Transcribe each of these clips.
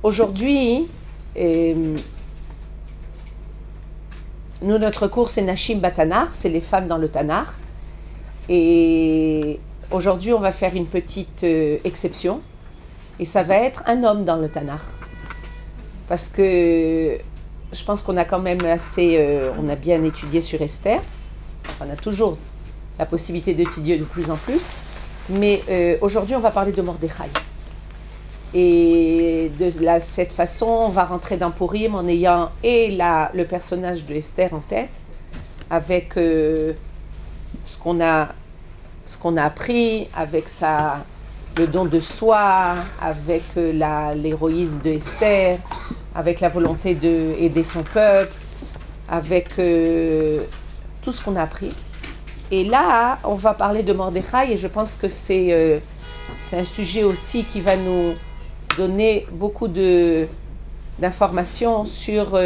Aujourd'hui, notre cours c'est Nashim Batanar, c'est les femmes dans le Tanar. Et aujourd'hui, on va faire une petite exception. Et ça va être un homme dans le Tanar. Parce que je pense qu'on a quand même on a bien étudié sur Esther. On a toujours la possibilité d'étudier de plus en plus. Mais aujourd'hui, on va parler de Mordechai. Et de cette façon, on va rentrer dans Purim en ayant le personnage de Esther en tête, avec ce qu'on a appris, avec le don de soi, avec l'héroïsme de Esther, avec la volonté d'aider son peuple, avec tout ce qu'on a appris. Et là, on va parler de Mordechai, et je pense que c'est un sujet aussi qui va nous donner beaucoup d'informations sur...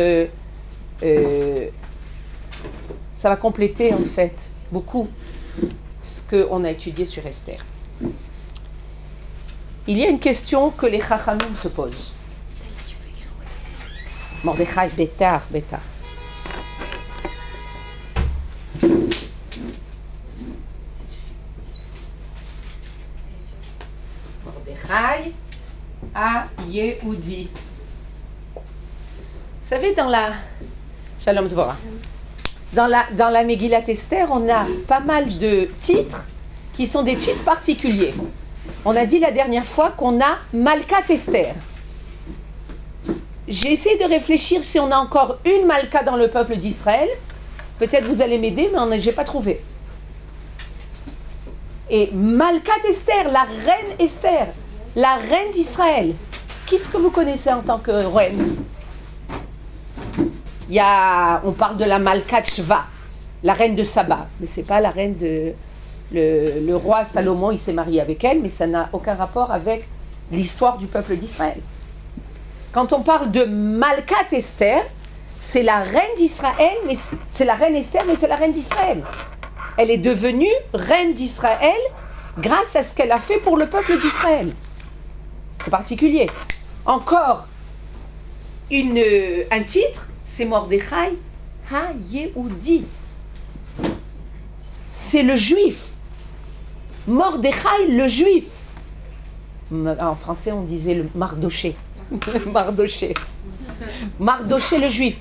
ça va compléter en fait beaucoup ce qu'on a étudié sur Esther. Il y a une question que les Chachamim se posent. Mordechai, Bétar. Mordechai à Yehudi. Vous savez, dans la... Shalom Dvorah. Dans la Megillat Esther, on a pas mal de titres qui sont des titres particuliers. On a dit la dernière fois qu'on a Malkat Esther. J'ai essayé de réfléchir si on a encore une Malka dans le peuple d'Israël. Peut-être vous allez m'aider, mais je n'ai pas trouvé. Et Malkat Esther, la reine Esther, la reine d'Israël. Qu'est-ce que vous connaissez en tant que reine? On parle de la Malkat Shva, la reine de Saba. Mais ce n'est pas la reine de... Le roi Salomon, il s'est marié avec elle, mais ça n'a aucun rapport avec l'histoire du peuple d'Israël. Quand on parle de Malkat Esther, c'est la reine d'Israël, mais c'est la reine Esther, mais c'est la reine d'Israël. Elle est devenue reine d'Israël grâce à ce qu'elle a fait pour le peuple d'Israël. C'est particulier. Encore un titre, c'est Mordechai ha-Yehudi. C'est le juif. Mordechai le juif. En français, on disait le Mardoché. Mardoché. Mardoché le juif.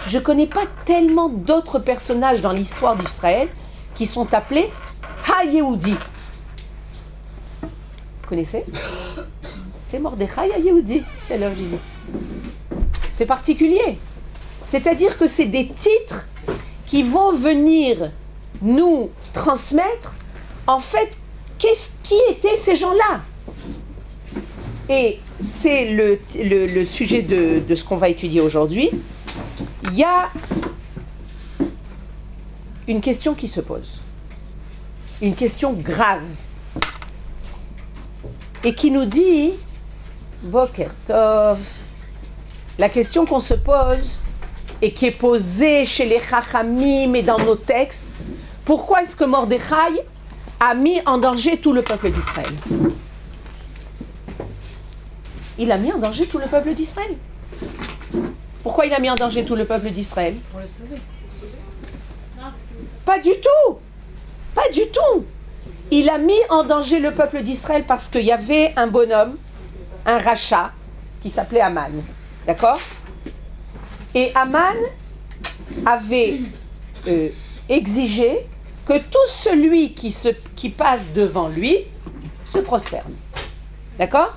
Je ne connais pas tellement d'autres personnages dans l'histoire d'Israël qui sont appelés ha-Yehudi. Vous connaissez? C'est Mordechai ha-Yehudi. C'est particulier. C'est-à-dire que c'est des titres qui vont venir nous transmettre, en fait, qui étaient ces gens-là. Et c'est le sujet de ce qu'on va étudier aujourd'hui. Il y a une question qui se pose. Une question grave. Et qui nous dit, Boker Tov, la question qu'on se pose et qui est posée chez les Chachamim et dans nos textes, pourquoi est-ce que Mordechai a mis en danger tout le peuple d'Israël? Il a mis en danger tout le peuple d'Israël. Pourquoi il a mis en danger tout le peuple d'Israël? Pour le sauver. Pas du tout. Pas du tout. Il a mis en danger le peuple d'Israël parce qu'il y avait un bonhomme, un rachat, qui s'appelait Aman. D'accord? Et Aman avait exigé que tout celui qui passe devant lui se prosterne. D'accord?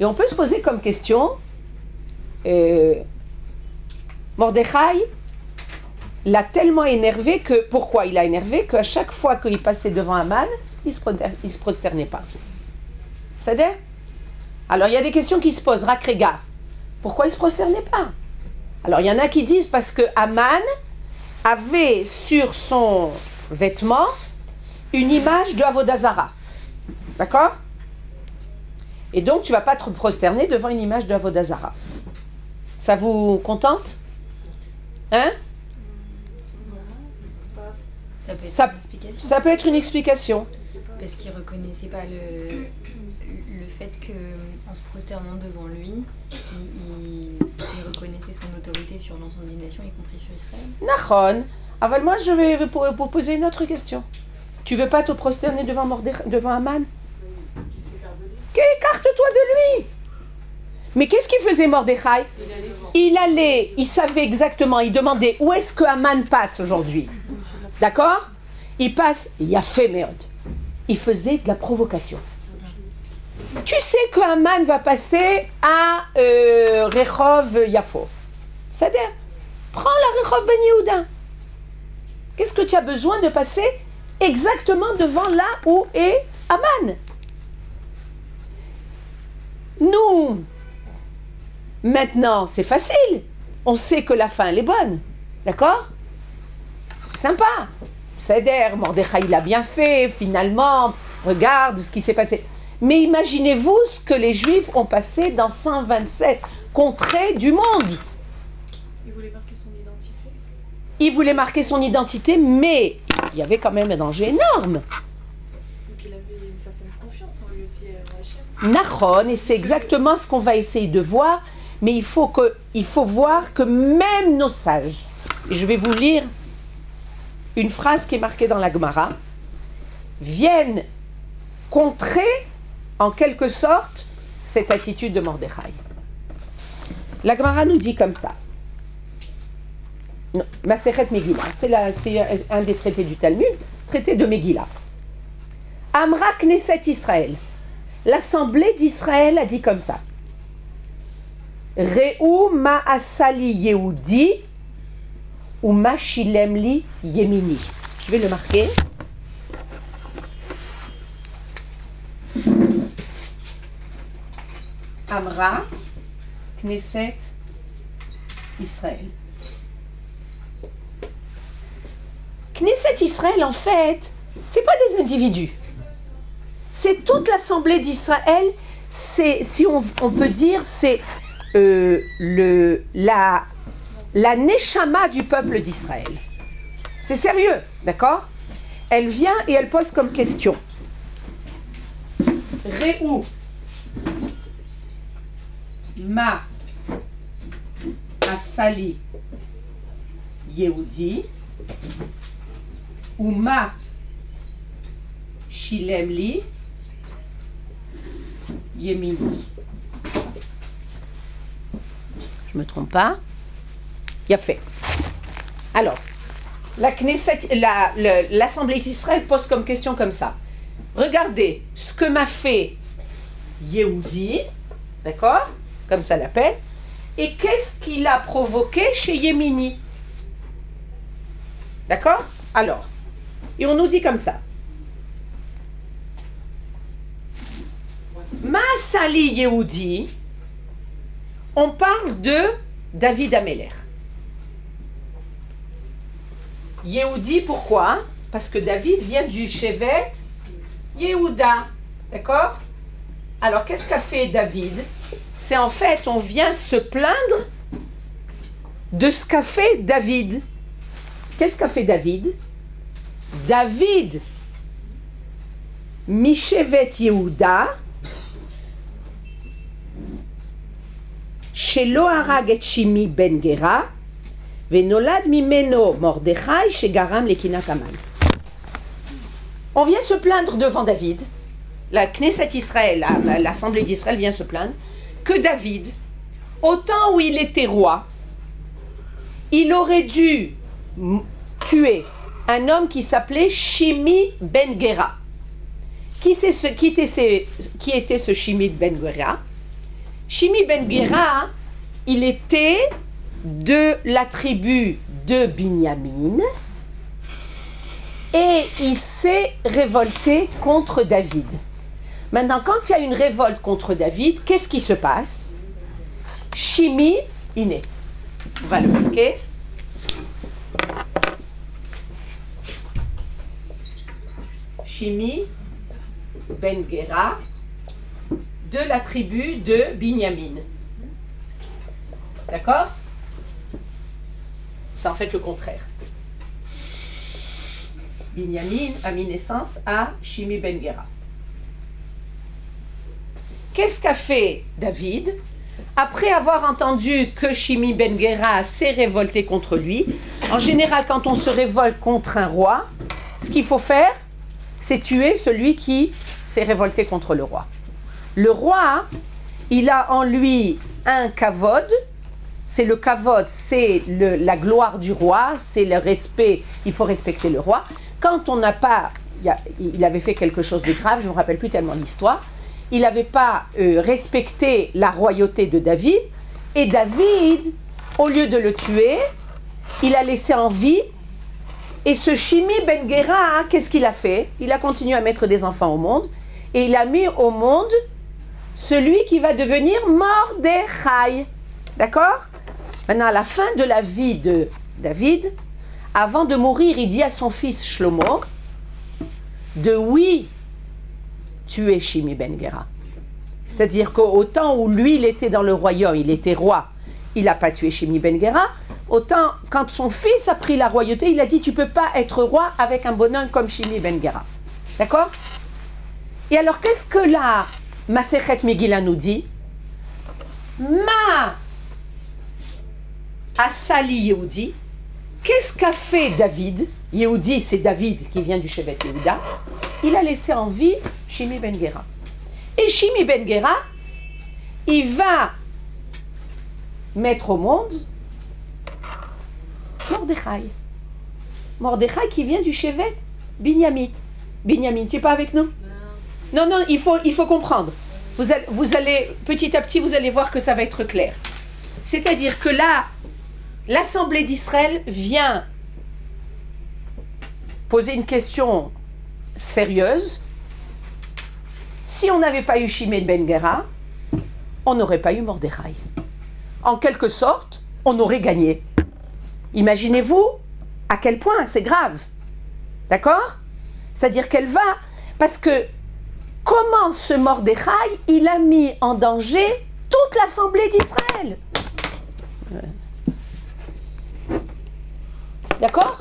Et on peut se poser comme question, Mordechai l'a tellement énervé que... Pourquoi il a énervé? Qu'à chaque fois qu'il passait devant Aman, il ne se prosternait pas. C'est-à-dire? Alors il y a des questions qui se posent. Rakrega, pourquoi il ne se prosternait pas? Alors il y en a qui disent parce que Aman avait sur son vêtement une image de Avodazara. D'accord? Et donc tu ne vas pas te prosterner devant une image de Avodazara. Ça vous contente? Hein? Ça peut être une explication. Ça peut être une explication. Parce qu'il ne reconnaissait pas le fait qu'en se prosternant devant lui, il reconnaissait son autorité sur l'ensemble des nations, y compris sur Israël. Nahon. Aval, moi je vais vous poser une autre question. Tu veux pas te prosterner devant Aman? Écarte-toi de lui. Mais qu'est-ce qu'il faisait Mordechai? Il savait exactement, il demandait où est-ce que Aman passe aujourd'hui. D'accord? Il passe, il a fait merde. Il faisait de la provocation. Tu sais que Aman va passer à Rehov Yafo. C'est-à-dire, prends la Rehov Ben Yehuda. Qu'est-ce que tu as besoin de passer exactement devant là où est Aman? Nous, maintenant, c'est facile. On sait que la fin, elle est bonne. D'accord? C'est sympa. C'est-à-dire, Mordechai, il a bien fait, finalement. Regarde ce qui s'est passé. Mais imaginez-vous ce que les Juifs ont passé dans 127 contrées du monde. Il voulait marquer son identité. Il voulait marquer son identité, mais il y avait quand même un danger énorme. Donc il avait une certaine confiance en lui aussi, Hachem. Nahon, et c'est exactement ce qu'on va essayer de voir, mais il faut voir que même nos sages, et je vais vous lire une phrase qui est marquée dans la Gemara, viennent contrer en quelque sorte cette attitude de Mordechai. La Gemara nous dit comme ça. Masechet Megillah, c'est un des traités du Talmud, traité de Megillah. Amra Knesset Israël, l'assemblée d'Israël a dit comme ça. Re'u ma asali Yehudi ou ma shilem li Yemini. Je vais le marquer. Amra Knesset Israël. Knesset Israël, en fait, c'est pas des individus. C'est toute l'assemblée d'Israël. C'est, si on peut dire, c'est la neshama du peuple d'Israël. C'est sérieux, d'accord? Elle vient et elle pose comme question. Re'u ma asali Yehudi ou ma shilem li Yemini. Je me trompe pas. Il a fait. Alors, la Knesset, l'Assemblée d'Israël pose comme question comme ça. Regardez ce que m'a fait Yehudi, d'accord? Comme ça l'appelle. Et qu'est-ce qu'il a provoqué chez Yemini? D'accord? Alors, et on nous dit comme ça. Ma'asali Yehudi, on parle de David Améler. Yehudi, pourquoi? Parce que David vient du Shevet Yehuda. D'accord? Alors, qu'est-ce qu'a fait David? C'est en fait, on vient se plaindre de ce qu'a fait David. Qu'est-ce qu'a fait David? David, Mishevet Yehuda, Shelo harag et Shimi ben Gera, Venolad mimeno Mordechai shegaram lekinat Haman. On vient se plaindre devant David. La Knesset Israël, l'Assemblée d'Israël vient se plaindre que David, au temps où il était roi, il aurait dû tuer un homme qui s'appelait Shimi ben Gera. Qui était ce Shimi ben Gera? Shimi ben Gera, il était de la tribu de Binyamin et il s'est révolté contre David. Maintenant, quand il y a une révolte contre David, qu'est-ce qui se passe? Shimi, il est. On va le marquer. Shimi ben Gera, de la tribu de Binyamin. D'accord? C'est en fait le contraire. Binyamin a mis naissance à Shimi ben Gera. qu'est-ce qu'a fait David? Après avoir entendu que Shimi ben Gera s'est révolté contre lui, en général, quand on se révolte contre un roi, ce qu'il faut faire, c'est tuer celui qui s'est révolté contre le roi. Le roi, il a en lui un kavod. C'est le kavod, c'est la gloire du roi, c'est le respect, il faut respecter le roi. Quand on n'a pas, il avait fait quelque chose de grave, je ne me rappelle plus tellement l'histoire, il n'avait pas respecté la royauté de David, et David, au lieu de le tuer, il a laissé en vie, et ce Shimi ben Gera, qu'est-ce qu'il a fait? Il a continué à mettre des enfants au monde, et il a mis au monde celui qui va devenir Mordechai. D'accord? Maintenant, à la fin de la vie de David, avant de mourir, il dit à son fils Shlomo de oui tuer Shimi ben Gera. C'est-à-dire qu'au temps où lui, il était dans le royaume, il était roi, il n'a pas tué Shimi ben Gera. Autant, quand son fils a pris la royauté, il a dit tu ne peux pas être roi avec un bonhomme comme Shimi ben Gera. D'accord? Et alors, qu'est-ce que la Masechet Megillah nous dit? Ma Asali Yehudi, qu'est-ce qu'a fait David? Yehudi, c'est David qui vient du Shevet Yehuda. Il a laissé en vie Shimi ben Gera. Et Shimi ben Gera, il va mettre au monde Mordechai. Mordechai qui vient du Shevet Binyamin. Binyamin, tu n'es pas avec nous? Non, non, il faut comprendre. Vous allez, petit à petit, vous allez voir que ça va être clair. C'est-à-dire que là, l'Assemblée d'Israël vient poser une question sérieuse. Si on n'avait pas eu Shimi ben Gera, on n'aurait pas eu Mordechai. En quelque sorte, on aurait gagné. Imaginez-vous à quel point c'est grave. D'accord? C'est-à-dire qu'elle va... Parce que comment ce Mordechai, il a mis en danger toute l'Assemblée d'Israël. D'accord?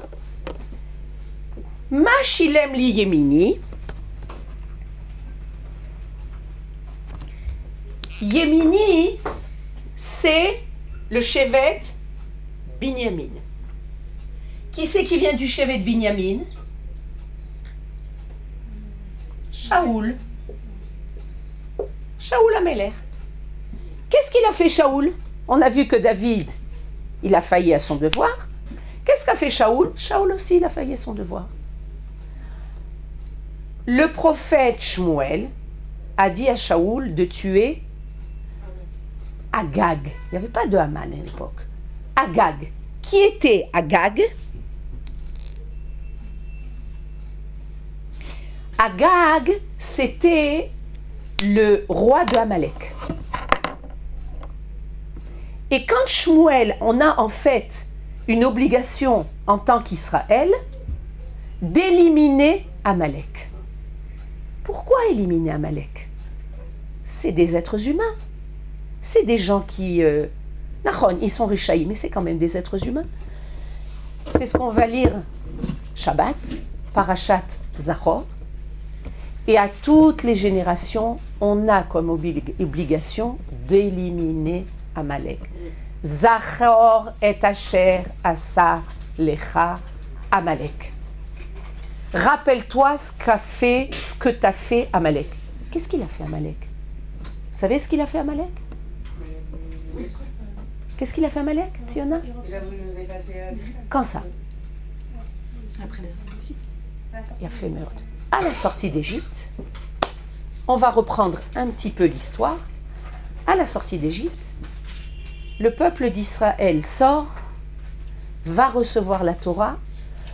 Ma shilem li yemini. Yemini, c'est le Shevet Binyamin. Qui c'est qui vient du Shevet Binyamin? Shaoul. Shaoul Amelech. Qu'est-ce qu'il a fait Shaoul? On a vu que David, il a failli à son devoir. Qu'est-ce qu'a fait Shaoul? Shaoul aussi, il a failli à son devoir. Le prophète Shmuel a dit à Shaoul de tuer Agag. Il n'y avait pas de Haman à l'époque. Agag. Qui était Agag? Agag, c'était le roi de Amalek. Et quand Shmuel, on a en fait une obligation en tant qu'Israël d'éliminer Amalek. Pourquoi éliminer Amalek? C'est des êtres humains. C'est des gens qui... ils sont richaïs, mais c'est quand même des êtres humains. C'est ce qu'on va lire Shabbat, Parashat Zachor. Et à toutes les générations, on a comme obligation d'éliminer Amalek. Zachor et asher asa lecha Amalek. Rappelle-toi ce que t'as fait Amalek. Qu'est-ce qu'il a fait Amalek? Vous savez ce qu'il a fait Amalek? Qu'est-ce qu'il a fait Amalek, Tiona? Il a voulu nous effacer. Quand ça? Après la sortie d'Égypte. Il a fait meurtre. À la sortie d'Égypte, on va reprendre un petit peu l'histoire. À la sortie d'Égypte, le peuple d'Israël sort, va recevoir la Torah.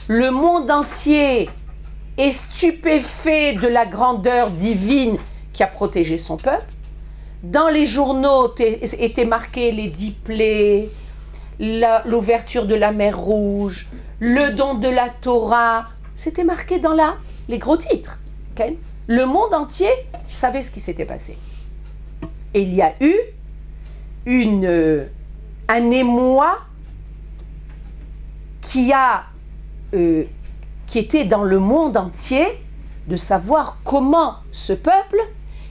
Le monde entier est stupéfait de la grandeur divine qui a protégé son peuple. Dans les journaux étaient marqués les 10 plaies, l'ouverture de la mer Rouge, le don de la Torah. C'était marqué dans les gros titres. Okay? Le monde entier savait ce qui s'était passé. Et il y a eu un émoi qui était dans le monde entier de savoir comment ce peuple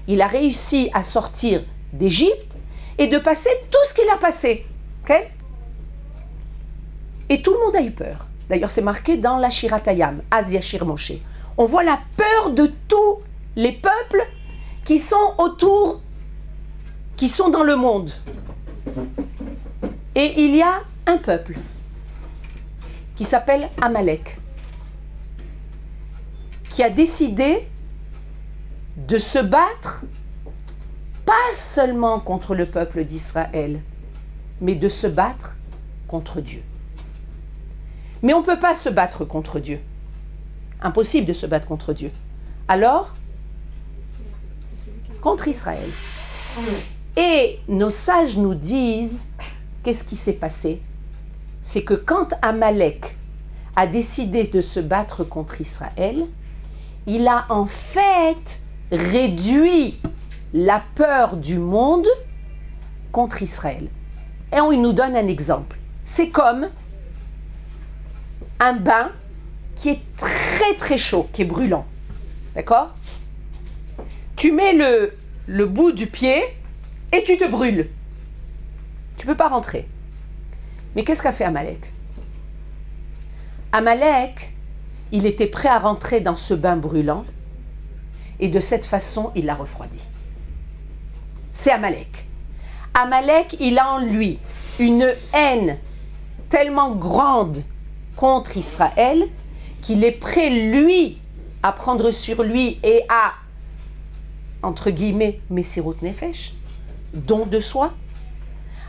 il a réussi à sortir d'Égypte et de passer tout ce qu'il a passé. Okay? Et tout le monde a eu peur. D'ailleurs, c'est marqué dans la Shiratayam, Az Yashir Moshe. On voit la peur de tous les peuples qui sont autour, qui sont dans le monde. Et il y a un peuple qui s'appelle Amalek, qui a décidé de se battre, pas seulement contre le peuple d'Israël, mais de se battre contre Dieu. Mais on ne peut pas se battre contre Dieu. Impossible de se battre contre Dieu. Alors, contre Israël. Et nos sages nous disent, qu'est-ce qui s'est passé? C'est que quand Amalek a décidé de se battre contre Israël, il a en fait réduit la peur du monde contre Israël. Et on nous donne un exemple. C'est comme un bain qui est très très chaud, qui est brûlant. D'accord? Tu mets le bout du pied et tu te brûles. Tu ne peux pas rentrer. Mais qu'est-ce qu'a fait Amalek? Amalek, il était prêt à rentrer dans ce bain brûlant et de cette façon, il l'a refroidi. C'est Amalek. Amalek, il a en lui une haine tellement grande contre Israël qu'il est prêt, lui, à prendre sur lui et à, entre guillemets, Messirut Nefesh, don de soi,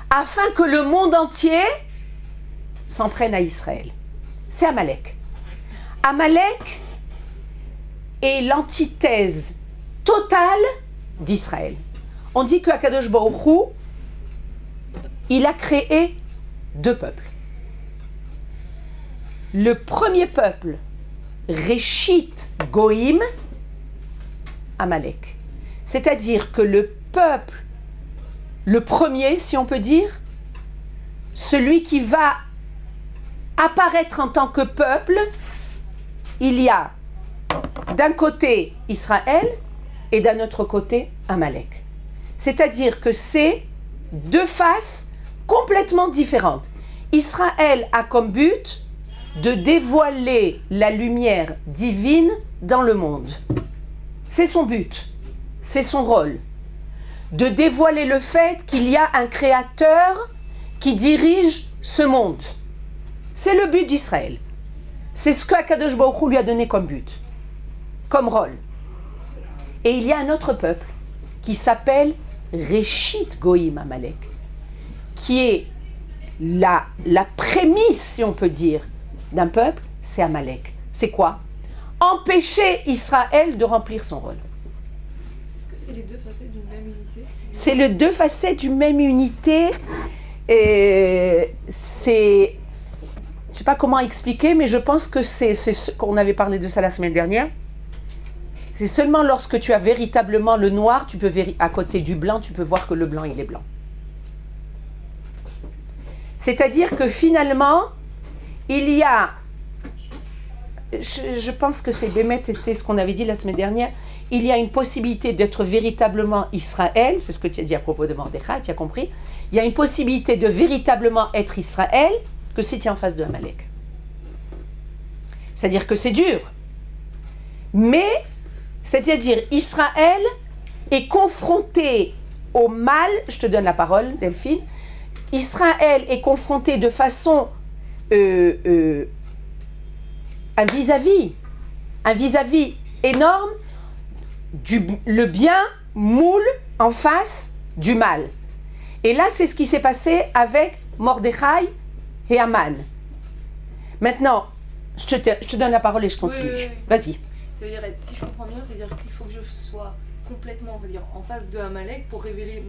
afin que le monde entier s'en prenne à Israël. C'est Amalek. Amalek est l'antithèse totale d'Israël. On dit que Akadosh Baruch Hu, il a créé deux peuples. Le premier peuple, Réchit Goïm, Amalek. C'est-à-dire que le peuple, le premier, si on peut dire, celui qui va apparaître en tant que peuple, il y a d'un côté Israël et d'un autre côté Amalek. C'est-à-dire que c'est deux faces complètement différentes. Israël a comme but de dévoiler la lumière divine dans le monde. C'est son but, c'est son rôle. De dévoiler le fait qu'il y a un créateur qui dirige ce monde. C'est le but d'Israël. C'est ce que Akadosh Baruch Hu lui a donné comme but, comme rôle. Et il y a un autre peuple qui s'appelle Réchit Goïm Amalek, qui est la prémisse, si on peut dire, d'un peuple, c'est Amalek. C'est quoi? Empêcher Israël de remplir son rôle. Est-ce que c'est les deux facettes d'une même unité? C'est les deux facettes d'une même unité. Et c'est... Je ne sais pas comment expliquer, mais je pense que c'est ce qu'on avait parlé de ça la semaine dernière. C'est seulement lorsque tu as véritablement le noir, tu peux à côté du blanc, tu peux voir que le blanc, il est blanc. C'est-à-dire que finalement, il y a, je pense que c'est Bémet, c'était ce qu'on avait dit la semaine dernière, il y a une possibilité d'être véritablement Israël, c'est ce que tu as dit à propos de Mordechai, tu as compris, il y a une possibilité de véritablement être Israël que si tu es en face de Amalek. C'est-à-dire que c'est dur. Mais, c'est-à-dire Israël est confronté au mal, je te donne la parole Delphine, Israël est confronté de façon un vis-à-vis énorme, le bien moule en face du mal. Et là, c'est ce qui s'est passé avec Mordechai et Aman. Maintenant, je te donne la parole et je continue. Oui. Vas-y. Ça veut dire, si je comprends bien, c'est-à-dire qu'il faut que je sois complètement, on va dire, en face de Amalek pour révéler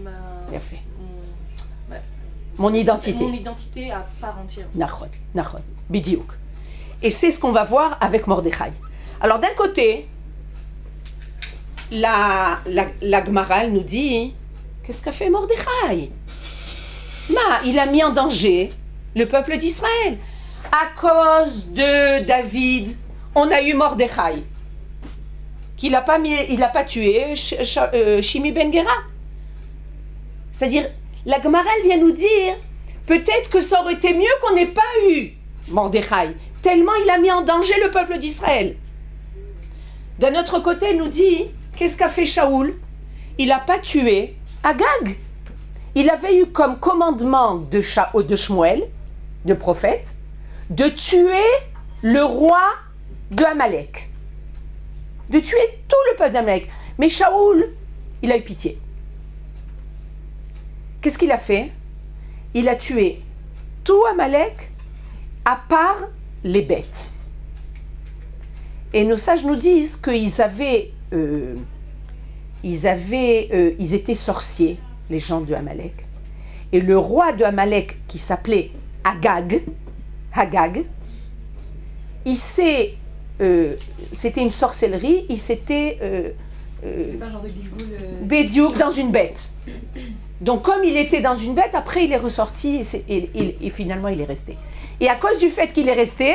mon identité. Mon identité à part entière. Nachon, bidiouk. Et c'est ce qu'on va voir avec Mordechai. Alors d'un côté, la Gemara nous dit, qu'est-ce qu'a fait Mordechai? Il a mis en danger le peuple d'Israël. À cause de David, on a eu Mordechai. qu'il n'a pas, pas tué Shimi Ben Gera. C'est-à-dire, la Gemara, elle vient nous dire, peut-être que ça aurait été mieux qu'on n'ait pas eu Mordechai, tellement il a mis en danger le peuple d'Israël. D'un autre côté, elle nous dit, qu'est-ce qu'a fait Shaoul? Il n'a pas tué Agag. Il avait eu comme commandement de Shmuel, de prophète, de tuer le roi de Amalek. De tuer tout le peuple d'Amalek. Mais Shaoul, il a eu pitié. Qu'est-ce qu'il a fait? Il a tué tout Amalek, à part les bêtes. Et nos sages nous disent qu'ils ils étaient sorciers, les gens de Amalek. Et le roi de Amalek, qui s'appelait Agag, c'était une sorcellerie, il s'était un genre de Gilgoul, Bédiouk dans une bête. Donc comme il était dans une bête, après il est ressorti et finalement il est resté. Et à cause du fait qu'il est resté,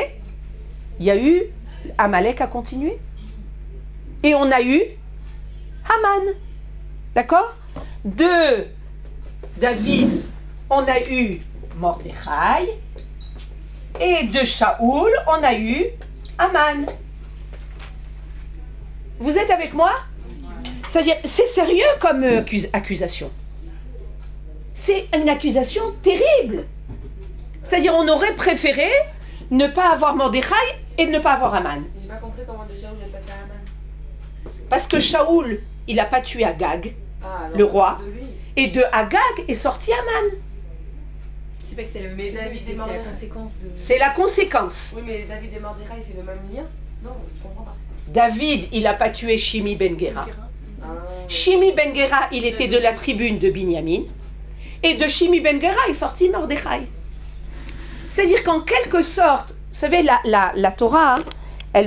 il y a eu Amalek a continué. Et on a eu Haman. D'accord? De David, on a eu Mordechai. Et de Shaoul, on a eu Haman. Vous êtes avec moi? C'est-à-dire, c'est sérieux comme accusation. C'est une accusation terrible. C'est-à-dire, on aurait préféré ne pas avoir Mordechai et ne pas avoir Haman. J'ai pas compris comment de Shaoul est passé à Haman. Parce que Shaoul, il n'a pas tué Agag, le roi, et de Agag est sorti Haman. C'est pas que c'est le Mais même, David c'est est mort la de- conséquence de... C'est la conséquence. Oui, mais David et Mordechai, c'est le même lien? Non, je comprends pas. David, il n'a pas tué Shimi Ben Gera. Ah. Shimi Ben Gera, il était de la tribune de Binyamin. Et de Shimi Ben Gera est sorti Mordechai. C'est-à-dire qu'en quelque sorte, vous savez, la Torah, hein, elle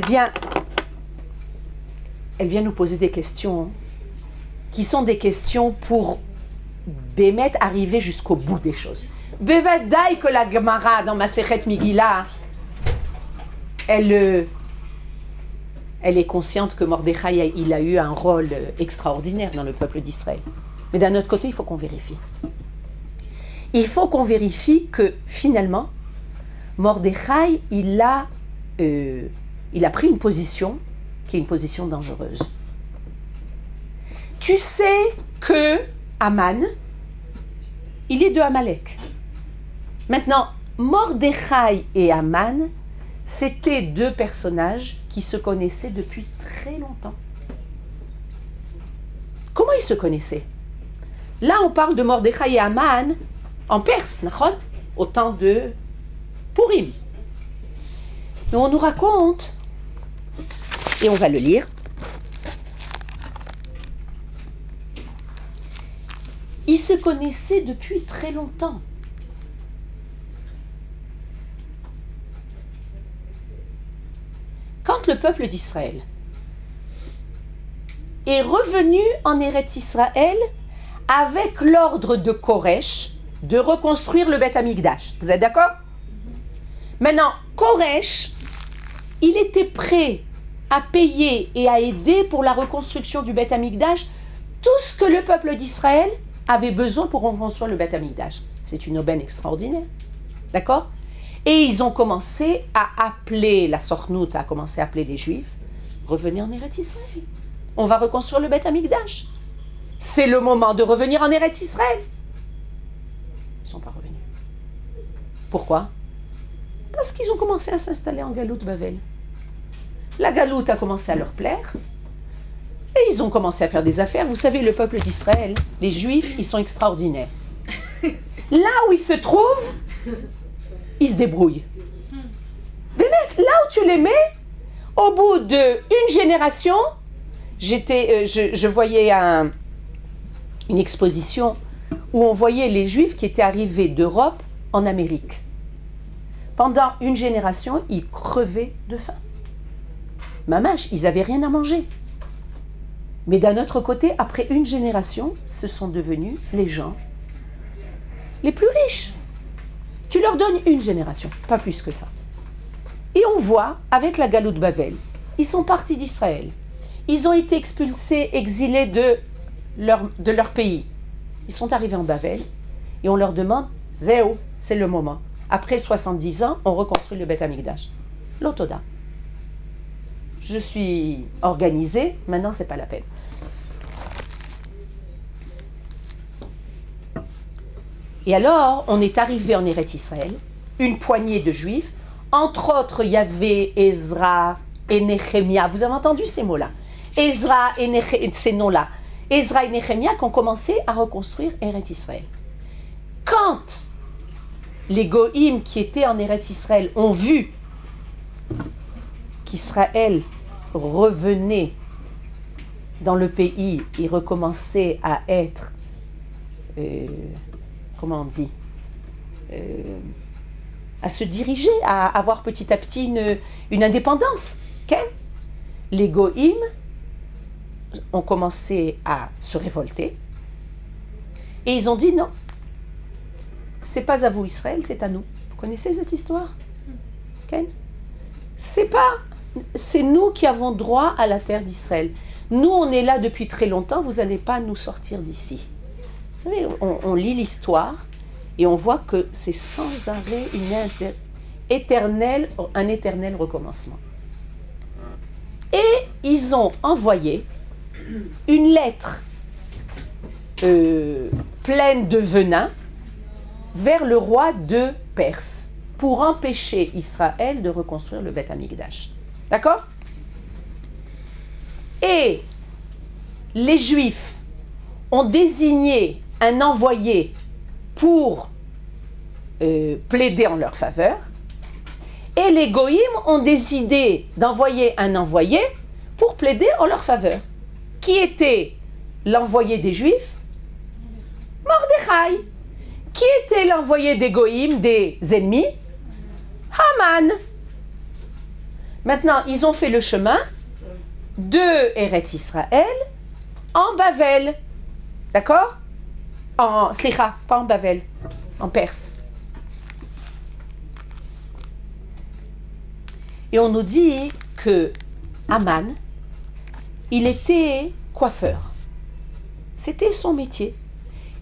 vient nous poser des questions qui sont des questions pour Bémet arriver jusqu'au bout des choses. Bevadaï que la Gemara dans Masechet Megillah, elle est consciente que Mordechai, il a eu un rôle extraordinaire dans le peuple d'Israël. Mais d'un autre côté, il faut qu'on vérifie. Il faut qu'on vérifie que finalement, Mordechai, il a pris une position qui est une position dangereuse. Tu sais que Haman, il est de Amalek. Maintenant, Mordechai et Haman, c'était deux personnages qui se connaissaient depuis très longtemps. Comment ils se connaissaient? Là, on parle de Mordechai et Haman en Perse, au temps de Purim. Mais on nous raconte, et on va le lire, ils se connaissaient depuis très longtemps. Quand le peuple d'Israël est revenu en Eretz Israël avec l'ordre de Koresh de reconstruire le Beth Amikdash. Vous êtes d'accord? Maintenant, Koresh, il était prêt à payer et à aider pour la reconstruction du Beth Amikdash tout ce que le peuple d'Israël avait besoin pour reconstruire le Beth Amikdash. C'est une aubaine extraordinaire. D'accord? Et ils ont commencé à appeler, la Sornout a commencé à appeler les Juifs, revenez en Eretz Israël. On va reconstruire le Beth Amikdash. C'est le moment de revenir en Eretz Israël. Ils ne sont pas revenus. Pourquoi? Parce qu'ils ont commencé à s'installer en Galoute Bavel. La Galoute a commencé à leur plaire. Et ils ont commencé à faire des affaires. Vous savez, le peuple d'Israël, les Juifs, ils sont extraordinaires. Là où ils se trouvent, ils se débrouillent. Mais mec, là où tu les mets, au bout d'une génération, je voyais une exposition où on voyait les Juifs qui étaient arrivés d'Europe en Amérique. Pendant une génération, ils crevaient de faim. Mamache, ils n'avaient rien à manger. Mais d'un autre côté, après une génération, ce sont devenus les gens les plus riches. Tu leur donnes une génération, pas plus que ça. Et on voit, avec la Galoute Bavel, ils sont partis d'Israël. Ils ont été expulsés, exilés de leur pays. Ils sont arrivés en Bavel et on leur demande, Zéo, c'est le moment. Après 70 ans, on reconstruit le Beth Amikdash. L'Otoda. Je suis organisé, maintenant c'est pas la peine. Et alors, on est arrivé en Eretz Israël, une poignée de Juifs, entre autres, il y avait Ezra et Nehemia. Vous avez entendu ces mots-là? Ezra et ces noms-là. Ezra et Nehemia qui ont commencé à reconstruire Eretz Israël. Quand les Goïm qui étaient en Eretz Israël ont vu qu'Israël revenait dans le pays et recommençait à être, comment on dit, à se diriger, à avoir petit à petit une indépendance. Okay? Les Goïm ont commencé à se révolter et ils ont dit non, c'est pas à vous Israël, c'est à nous. Vous connaissez cette histoire? Okay? C'est nous qui avons droit à la terre d'Israël. Nous, on est là depuis très longtemps, vous n'allez pas nous sortir d'ici. Vous savez, on lit l'histoire et on voit que c'est sans arrêt un éternel recommencement. Et ils ont envoyé une lettre pleine de venin vers le roi de Perse pour empêcher Israël de reconstruire le Beth Amikdash. D'accord? Et les Juifs ont désigné un envoyé pour plaider en leur faveur, et les Goïm ont décidé d'envoyer un envoyé pour plaider en leur faveur. Qui était l'envoyé des Juifs? Mordechai. Qui était l'envoyé des Goïm, des ennemis? Haman. Maintenant, ils ont fait le chemin de Eretz Israël en Bavel. D'accord? Slicha, pas en Bavel, en Perse. Et on nous dit que Haman, il était coiffeur. C'était son métier.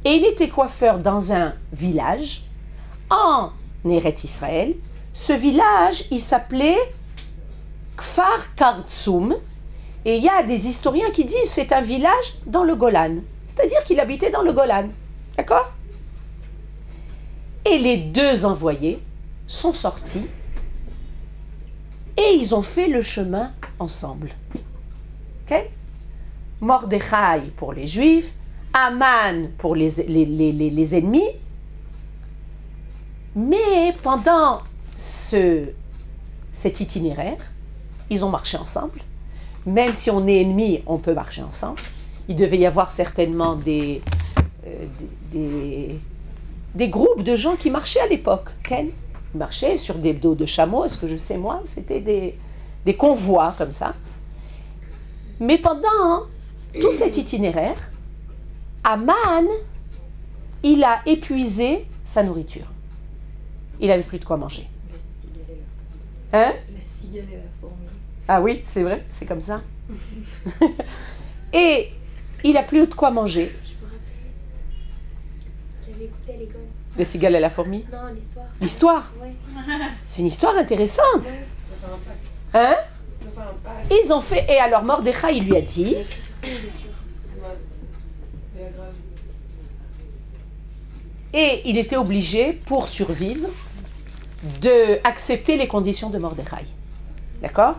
Et il était coiffeur dans un village en Eretz Israël. Ce village, il s'appelait Kfar Kartsoum. Et il y a des historiens qui disent que c'est un village dans le Golan. C'est-à-dire qu'il habitait dans le Golan. D'accord? Et les deux envoyés sont sortis et ils ont fait le chemin ensemble. Ok? Mordechai pour les Juifs, Haman pour les ennemis. Mais pendant cet itinéraire, ils ont marché ensemble. Même si on est ennemis, on peut marcher ensemble. Il devait y avoir certainement des groupes de gens qui marchaient à l'époque. Ils marchaient sur des dos de chameaux, est-ce que je sais moi? C'était des convois comme ça. Mais pendant tout cet itinéraire, Haman, il a épuisé sa nourriture. Il n'avait plus de quoi manger. Hein? La cigale et la fourmi. Ah oui, c'est vrai, c'est comme ça. Et il n'a plus de quoi manger. Je me rappelle. J'avais écouté à l'école. Les cigales et la fourmi? Non, l'histoire. L'histoire? Ouais. C'est une histoire intéressante. Hein? Ils ont fait... Et alors Mordechai, il lui a dit... Et il était obligé, pour survivre, d'accepter les conditions de Mordechai. D'accord?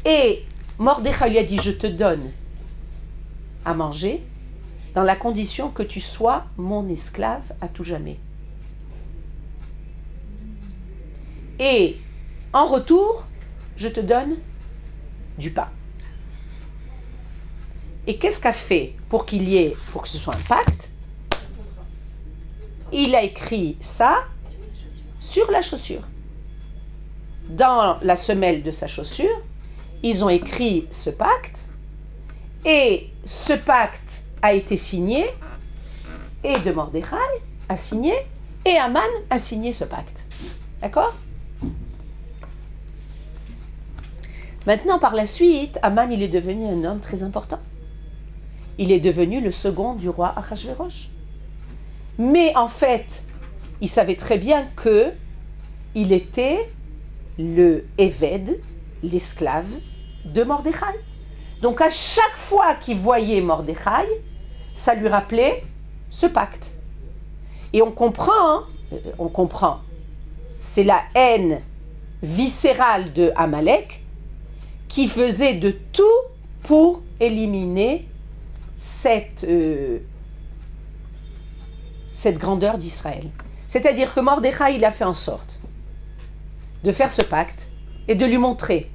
Et Mordechai lui a dit, je te donne à manger dans la condition que tu sois mon esclave à tout jamais. Et en retour, je te donne du pain. Et qu'est-ce qu'a fait pour que ce soit un pacte? Il a écrit ça sur la chaussure. Dans la semelle de sa chaussure, ils ont écrit ce pacte, et ce pacte a été signé, et de Mordechai a signé, et Haman a signé ce pacte. D'accord? Maintenant, par la suite, Aman, il est devenu un homme très important. Il est devenu le second du roi Achashverosh. Mais en fait, il savait très bien que il était le Eved, l'esclave de Mordechai. Donc à chaque fois qu'il voyait Mordechai, ça lui rappelait ce pacte. Et on comprend, c'est la haine viscérale de Amalek qui faisait de tout pour éliminer cette grandeur d'Israël. C'est-à-dire que Mordechai, il a fait en sorte de faire ce pacte et de lui montrer,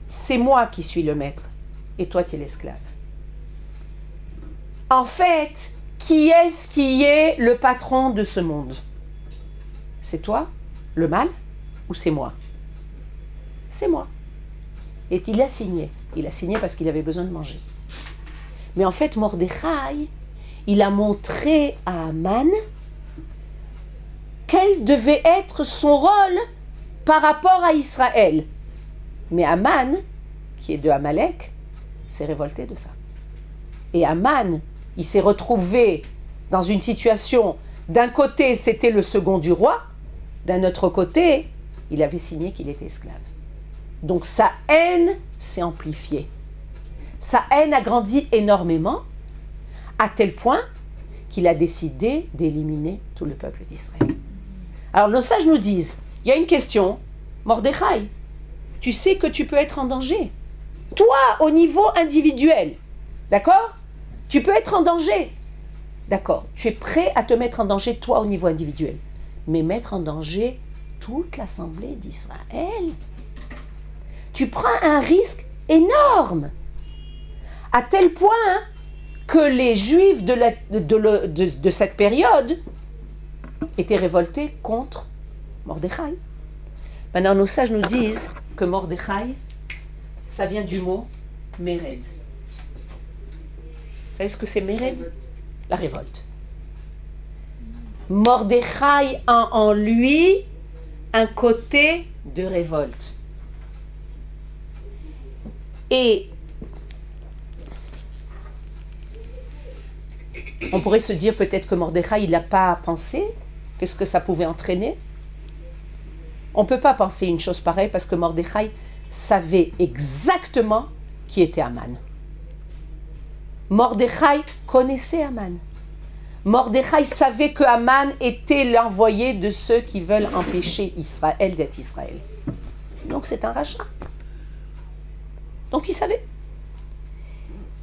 c'est moi qui suis le maître et toi tu es l'esclave. En fait, qui est-ce qui est le patron de ce monde? C'est toi, le mal, ou c'est moi? C'est moi. Et il a signé. Il a signé parce qu'il avait besoin de manger. Mais en fait, Mordechai, il a montré à Aman quel devait être son rôle par rapport à Israël. Mais Aman, qui est de Amalek, s'est révolté de ça. Et Aman, il s'est retrouvé dans une situation, d'un côté c'était le second du roi, d'un autre côté, il avait signé qu'il était esclave. Donc sa haine s'est amplifiée. Sa haine a grandi énormément, à tel point qu'il a décidé d'éliminer tout le peuple d'Israël. Alors nos sages nous disent, il y a une question, Mordechai, tu sais que tu peux être en danger. Toi, au niveau individuel, d'accord? Tu peux être en danger. D'accord, tu es prêt à te mettre en danger, toi, au niveau individuel. Mais mettre en danger toute l'assemblée d'Israël, tu prends un risque énorme. À tel point que les Juifs de cette période étaient révoltés contre Mordechai. Maintenant, nos sages nous disent que Mordechai, ça vient du mot Mered. Vous savez ce que c'est Mered? La révolte. Mordechai a en lui un côté de révolte. Et on pourrait se dire peut-être que Mordechai, il n'a pas pensé qu'est-ce que ça pouvait entraîner. On ne peut pas penser une chose pareille parce que Mordechai savait exactement qui était Aman. Mordechai connaissait Aman. Mordechai savait que Aman était l'envoyé de ceux qui veulent empêcher Israël d'être Israël. Donc c'est un rachat. Donc il savait.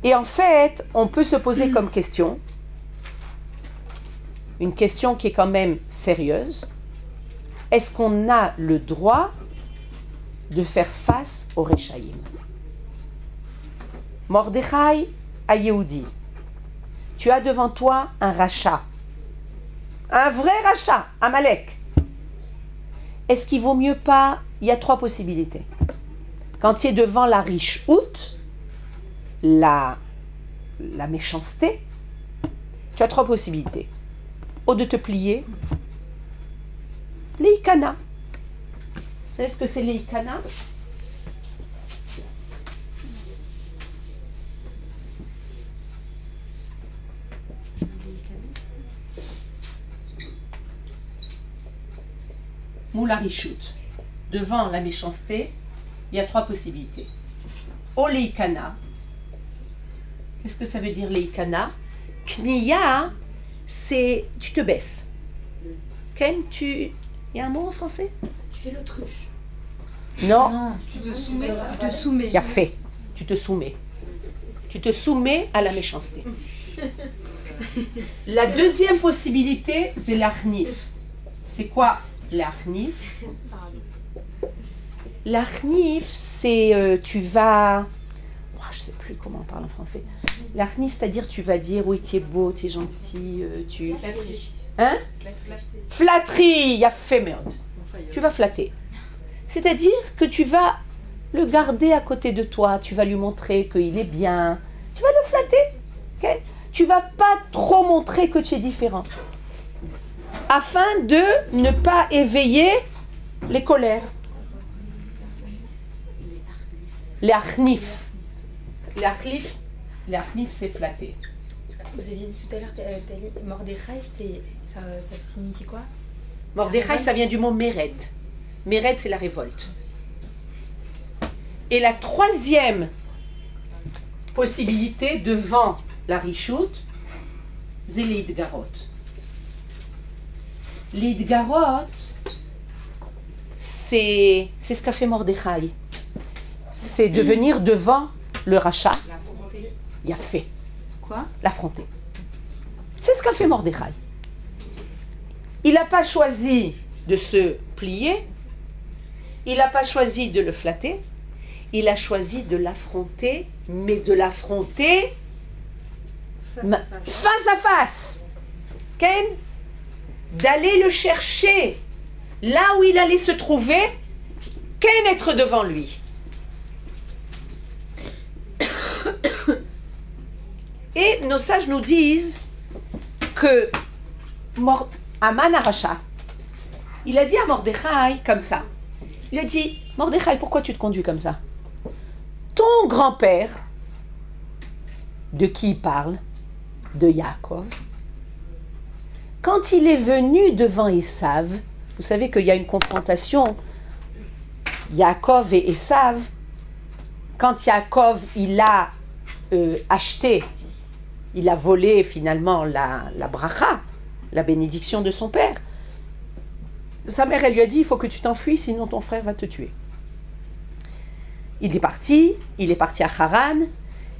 Et en fait, on peut se poser comme question, une question qui est quand même sérieuse, est-ce qu'on a le droit de faire face au Rechaïm? Mordechai à Yehudi, tu as devant toi un rachat, un vrai rachat, Amalek. Est-ce qu'il vaut mieux pas? Il y a trois possibilités. Quand tu es devant la riche-houte, la méchanceté, tu as trois possibilités. Ou de te plier, l'Eikana. Vous savez ce que c'est l'Eikana? Moula richout. Devant la méchanceté, il y a trois possibilités. O l'Eikana. Qu'est-ce que ça veut dire l'Eikana? Kniya, c'est tu te baisses. Ken, il y a un mot en français? Tu fais l'autruche. Non. Tu te soumets. Il y a fait. Tu te soumets. Tu te soumets à la méchanceté. La deuxième possibilité, c'est l'arnif. C'est quoi l'arnif? L'arnif, c'est tu vas... Oh, je ne sais plus comment on parle en français. L'arnif, c'est-à-dire tu vas dire oui, tu es beau, tu es gentil, tu... Flatterie. Hein? Flatterie, il y a fait merde. Tu vas flatter. C'est-à-dire que tu vas le garder à côté de toi, tu vas lui montrer qu'il est bien, tu vas le flatter. Okay? Tu ne vas pas trop montrer que tu es différent. Afin de ne pas éveiller les colères. L'Achnif. L'Achnif, c'est flatter. Vous aviez dit tout à l'heure, t'as dit Mordechai, ça signifie quoi? Mordechai, ça vient du mot Mered. Mered, c'est la révolte. Et la troisième possibilité devant la Rishut, c'est l'Idgarot. L'Idgarot, c'est ce qu'a fait Mordechai. C'est de venir devant le rachat. Il a fait. Quoi? L'affronter. C'est ce qu'a fait Mordechai. Il n'a pas choisi de se plier. Il n'a pas choisi de le flatter. Il a choisi de l'affronter, mais de l'affronter face à face. Ken, d'aller le chercher là où il allait se trouver, Ken être devant lui. Et nos sages nous disent que Aman Aracha, il a dit à Mordechai comme ça. Il a dit, Mordechai, pourquoi tu te conduis comme ça? Ton grand-père, de qui il parle? De Yaakov. Quand il est venu devant Esav, vous savez qu'il y a une confrontation, Yaakov et Esav. Quand Yaakov, il a acheté, il a volé finalement la bracha, la bénédiction de son père. Sa mère, elle lui a dit, il faut que tu t'enfuis, sinon ton frère va te tuer. Il est parti à Haran,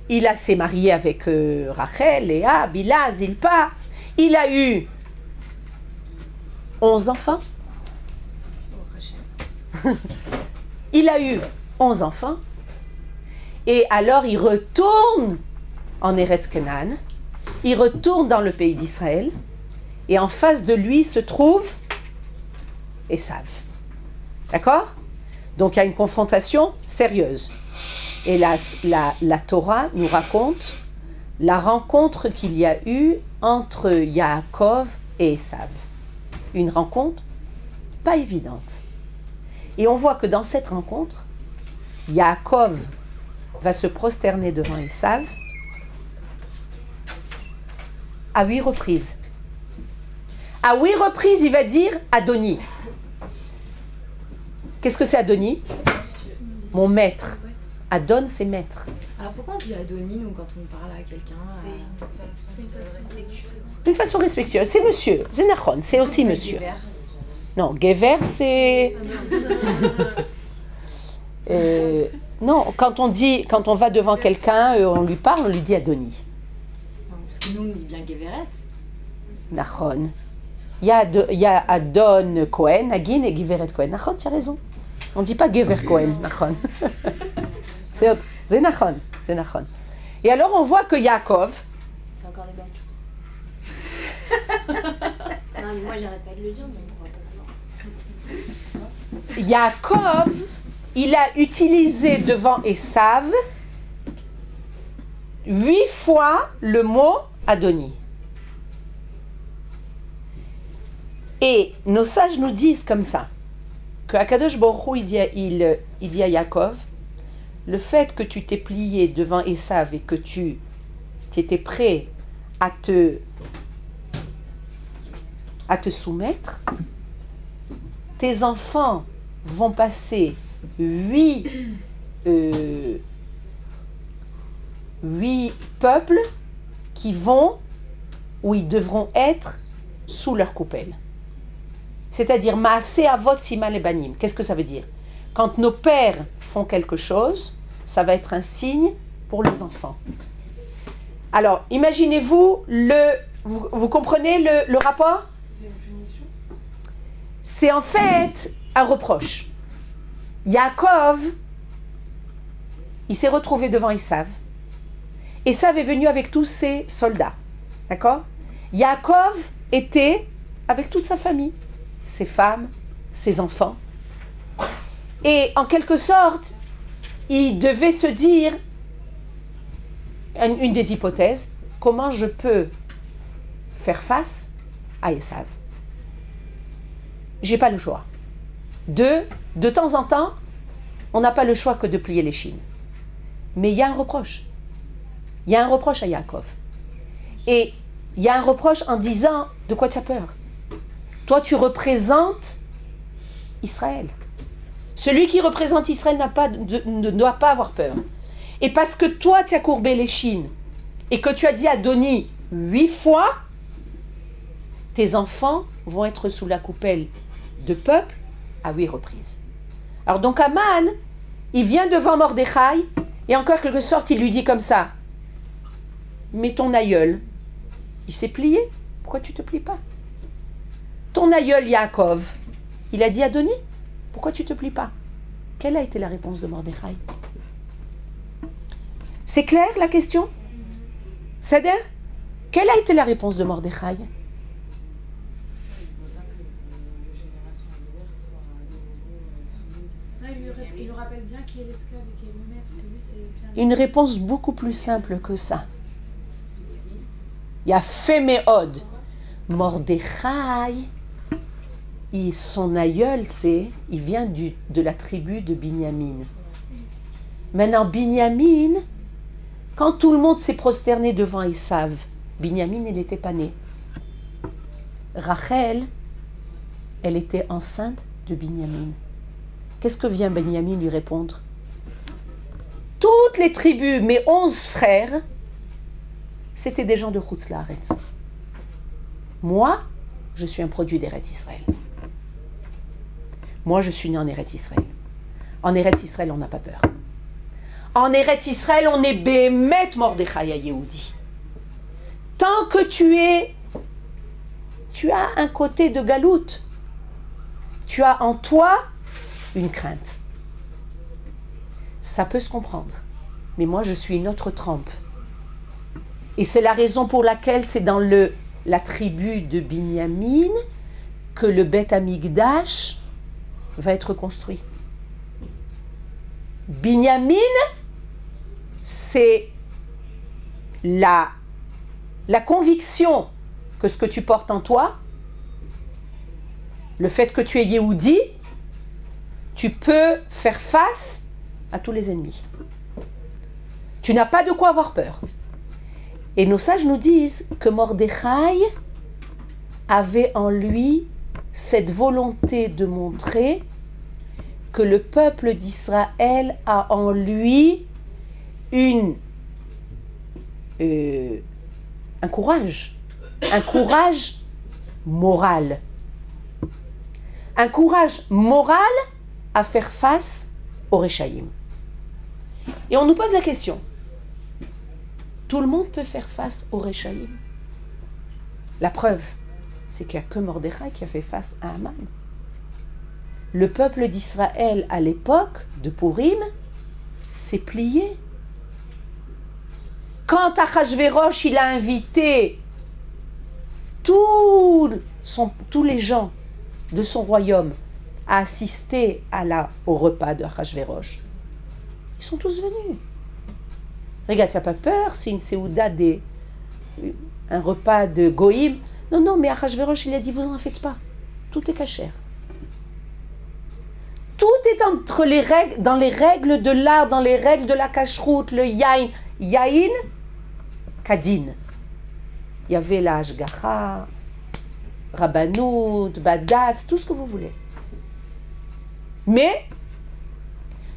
il s'est marié avec Rachel, Léa, Bila, Zilpa. Il a eu 11 enfants. Il a eu 11 enfants. Et alors il retourne en Eretz Canaan, il retourne dans le pays d'Israël, et en face de lui se trouve Esav. D'accord? Donc il y a une confrontation sérieuse. Et la Torah nous raconte la rencontre qu'il y a eu entre Yaakov et Esav. Une rencontre pas évidente. Et on voit que dans cette rencontre, Yaakov va se prosterner devant Esav à 8 reprises. À 8 reprises, il va dire Adoni. Qu'est-ce que c'est Adoni? Mon maître. Adon, c'est maître. Alors pourquoi on dit Adoni, nous, quand on parle à quelqu'un? C'est une façon respectueuse. Une façon respectueuse. C'est monsieur. C'est Nachon. C'est aussi monsieur. Gever. Non, Gever, c'est... non, quand on va devant quelqu'un, on lui parle, on lui dit Adoni. Non, parce que nous, on dit bien Geveret. Nachon. Il y a Adon Cohen, Agin et Geveret Cohen. Nachon, tu as raison. On ne dit pas Gever Cohen, Nachon. C'est Nachon, c'est Nachon. Et alors on voit que Yaakov... C'est encore des bonnes choses. Non, mais moi, j'arrête pas de le dire, mais on croit pas. Yaakov, il a utilisé devant Esav 8 fois le mot Adoni. Et nos sages nous disent comme ça, que Akadosh Baruch Hu, il dit à Yaakov, le fait que tu t'es plié devant Esav et que tu étais prêt à te soumettre, tes enfants vont passer 8 peuples où ils devront être sous leur coupelle. C'est-à-dire, Maaseh Avot Siman Lebanim. Qu'est-ce que ça veut dire? Quand nos pères font quelque chose, ça va être un signe pour les enfants. Alors, imaginez-vous, vous comprenez le rapport? C'est une punition? C'est en fait un reproche. Yaakov, il s'est retrouvé devant Esav. Esav est venu avec tous ses soldats. D'accord? Yaakov était avec toute sa famille, ses femmes, ses enfants. Et en quelque sorte, il devait se dire, une des hypothèses, comment je peux faire face à Esav? J'ai pas le choix. De temps en temps, on n'a pas le choix que de plier l'échine. Mais il y a un reproche. Il y a un reproche à Yaakov. Et il y a un reproche en disant, de quoi tu as peur? Toi, tu représentes Israël. Celui qui représente Israël ne doit pas avoir peur. Et parce que toi, tu as courbé l'échine et que tu as dit à Adoni 8 fois, tes enfants vont être sous la coupelle de peuple à 8 reprises. Alors donc Aman, il vient devant Mordechai et en quelque sorte, il lui dit comme ça, mais ton aïeul, il s'est plié, pourquoi tu ne te plies pas? Ton aïeul Yaakov, il a dit à Adoni, pourquoi tu ne te plies pas? Quelle a été la réponse de Mordechai? C'est clair la question? C'est-à-dire, quelle a été la réponse de Mordechai? Il lui rappelle bien qui est l'esclave et qui est le maître. Que lui, c'est bien... Une réponse beaucoup plus simple que ça. Il y a Féméod. Mordechai, son aïeul, il vient de la tribu de Binyamin. Maintenant, Binyamin, quand tout le monde s'est prosterné devant Esav, Binyamin, elle n'était pas née. Rachel, elle était enceinte de Binyamin. Qu'est-ce que vient Binyamin lui répondre? Toutes les tribus, mes 11 frères, c'était des gens de Chutz Laaretz. Moi, je suis un produit d'Eretz Israël. Moi, je suis né en Eretz Israël. En Eretz Israël, on n'a pas peur. En Eretz Israël, on est Bémet Mordechai Yehudi. Tant que tu as un côté de galoute, tu as en toi une crainte. Ça peut se comprendre. Mais moi, je suis une autre trempe. Et c'est la raison pour laquelle c'est dans la tribu de Binyamin que le Beth Amikdash va être construit. Binyamin, c'est la conviction que ce que tu portes en toi, le fait que tu es Yehudi, tu peux faire face à tous les ennemis. Tu n'as pas de quoi avoir peur. Et nos sages nous disent que Mordechai avait en lui cette volonté de montrer que le peuple d'Israël a en lui un courage moral. Un courage moral à faire face au Réchaïm. Et on nous pose la question, tout le monde peut faire face au Réchaïm? La preuve, c'est qu'il n'y a que Mordechai qui a fait face à Aman. Le peuple d'Israël à l'époque de Purim s'est plié. Quand Achashverosh il a invité tous les gens de son royaume à assister au repas de Achashverosh, ils sont tous venus. Regarde, tu n'as pas peur, c'est une séouda, un repas de Goïm. Non, mais Achashverosh il a dit, vous en faites pas, tout est cachère. Tout est dans les règles de l'art, dans les règles de la cacheroute, le yain, kadin. Il y avait la hashgacha, rabbanout, badat, tout ce que vous voulez. Mais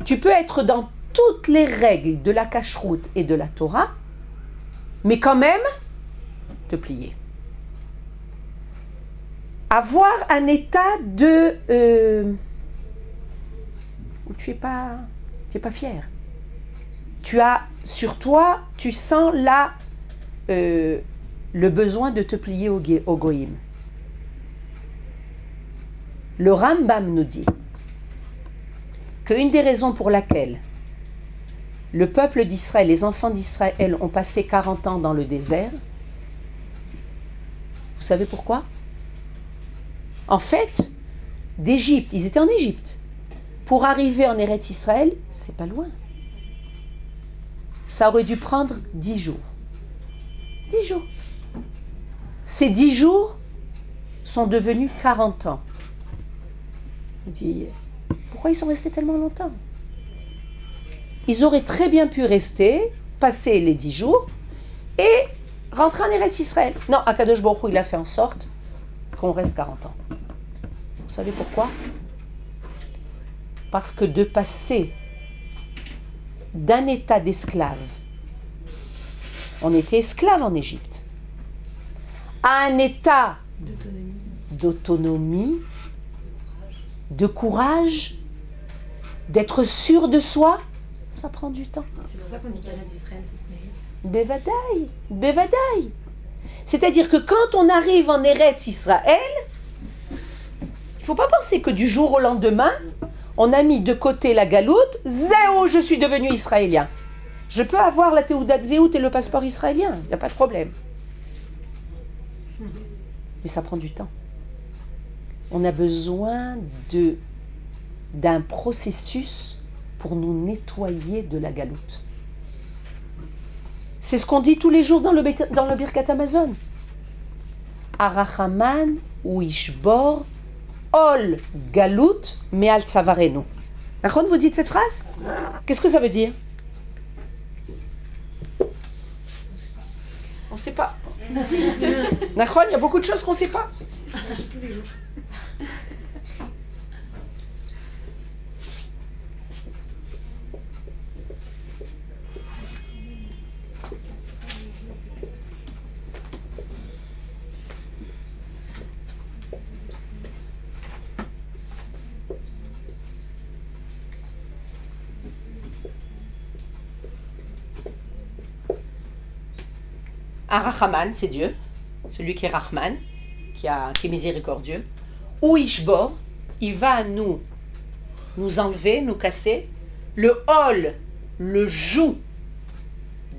tu peux être dans toutes les règles de la cacheroute et de la Torah, mais quand même te plier. Avoir un état où tu n'es pas fier. Tu as sur toi, tu sens là le besoin de te plier au goïm. Le Rambam nous dit qu'une des raisons pour laquelle le peuple d'Israël, les enfants d'Israël ont passé 40 ans dans le désert, vous savez pourquoi? En fait, d'Égypte, ils étaient en Égypte. Pour arriver en Eretz Israël, c'est pas loin. Ça aurait dû prendre 10 jours. 10 jours. Ces 10 jours sont devenus 40 ans. On dit, pourquoi ils sont restés tellement longtemps? ils auraient très bien pu rester, passer les 10 jours et rentrer en Eretz Israël. Non, Akadosh Baruch Hu, il a fait en sorte qu'on reste 40 ans. Vous savez pourquoi? Parce que de passer d'un état d'esclave, on était esclave en Égypte, à un état d'autonomie, de courage, d'être sûr de soi, ça prend du temps. C'est pour ça qu'on dit qu'Eretz Israël, ça se mérite. Bevadaï, bevadaï. C'est-à-dire que quand on arrive en Eretz Israël, il ne faut pas penser que du jour au lendemain, on a mis de côté la galoute, zéo, je suis devenu israélien. Je peux avoir la Théoudat Zéout et le passeport israélien, il n'y a pas de problème. Mais ça prend du temps. On a besoin d'un processus pour nous nettoyer de la galoute. C'est ce qu'on dit tous les jours dans le Birkat Amazon. Arachaman ou Ishbor Ol Galout Me'al Tsavarenu. Nachon, vous dites cette phrase? Qu'est-ce que ça veut dire? On ne sait pas. Nachon, il y a beaucoup de choses qu'on ne sait pas. Arachaman, c'est Dieu, celui qui est Rahman, qui est miséricordieux. Ou Ishbor, il va nous enlever, nous casser le hol, le joug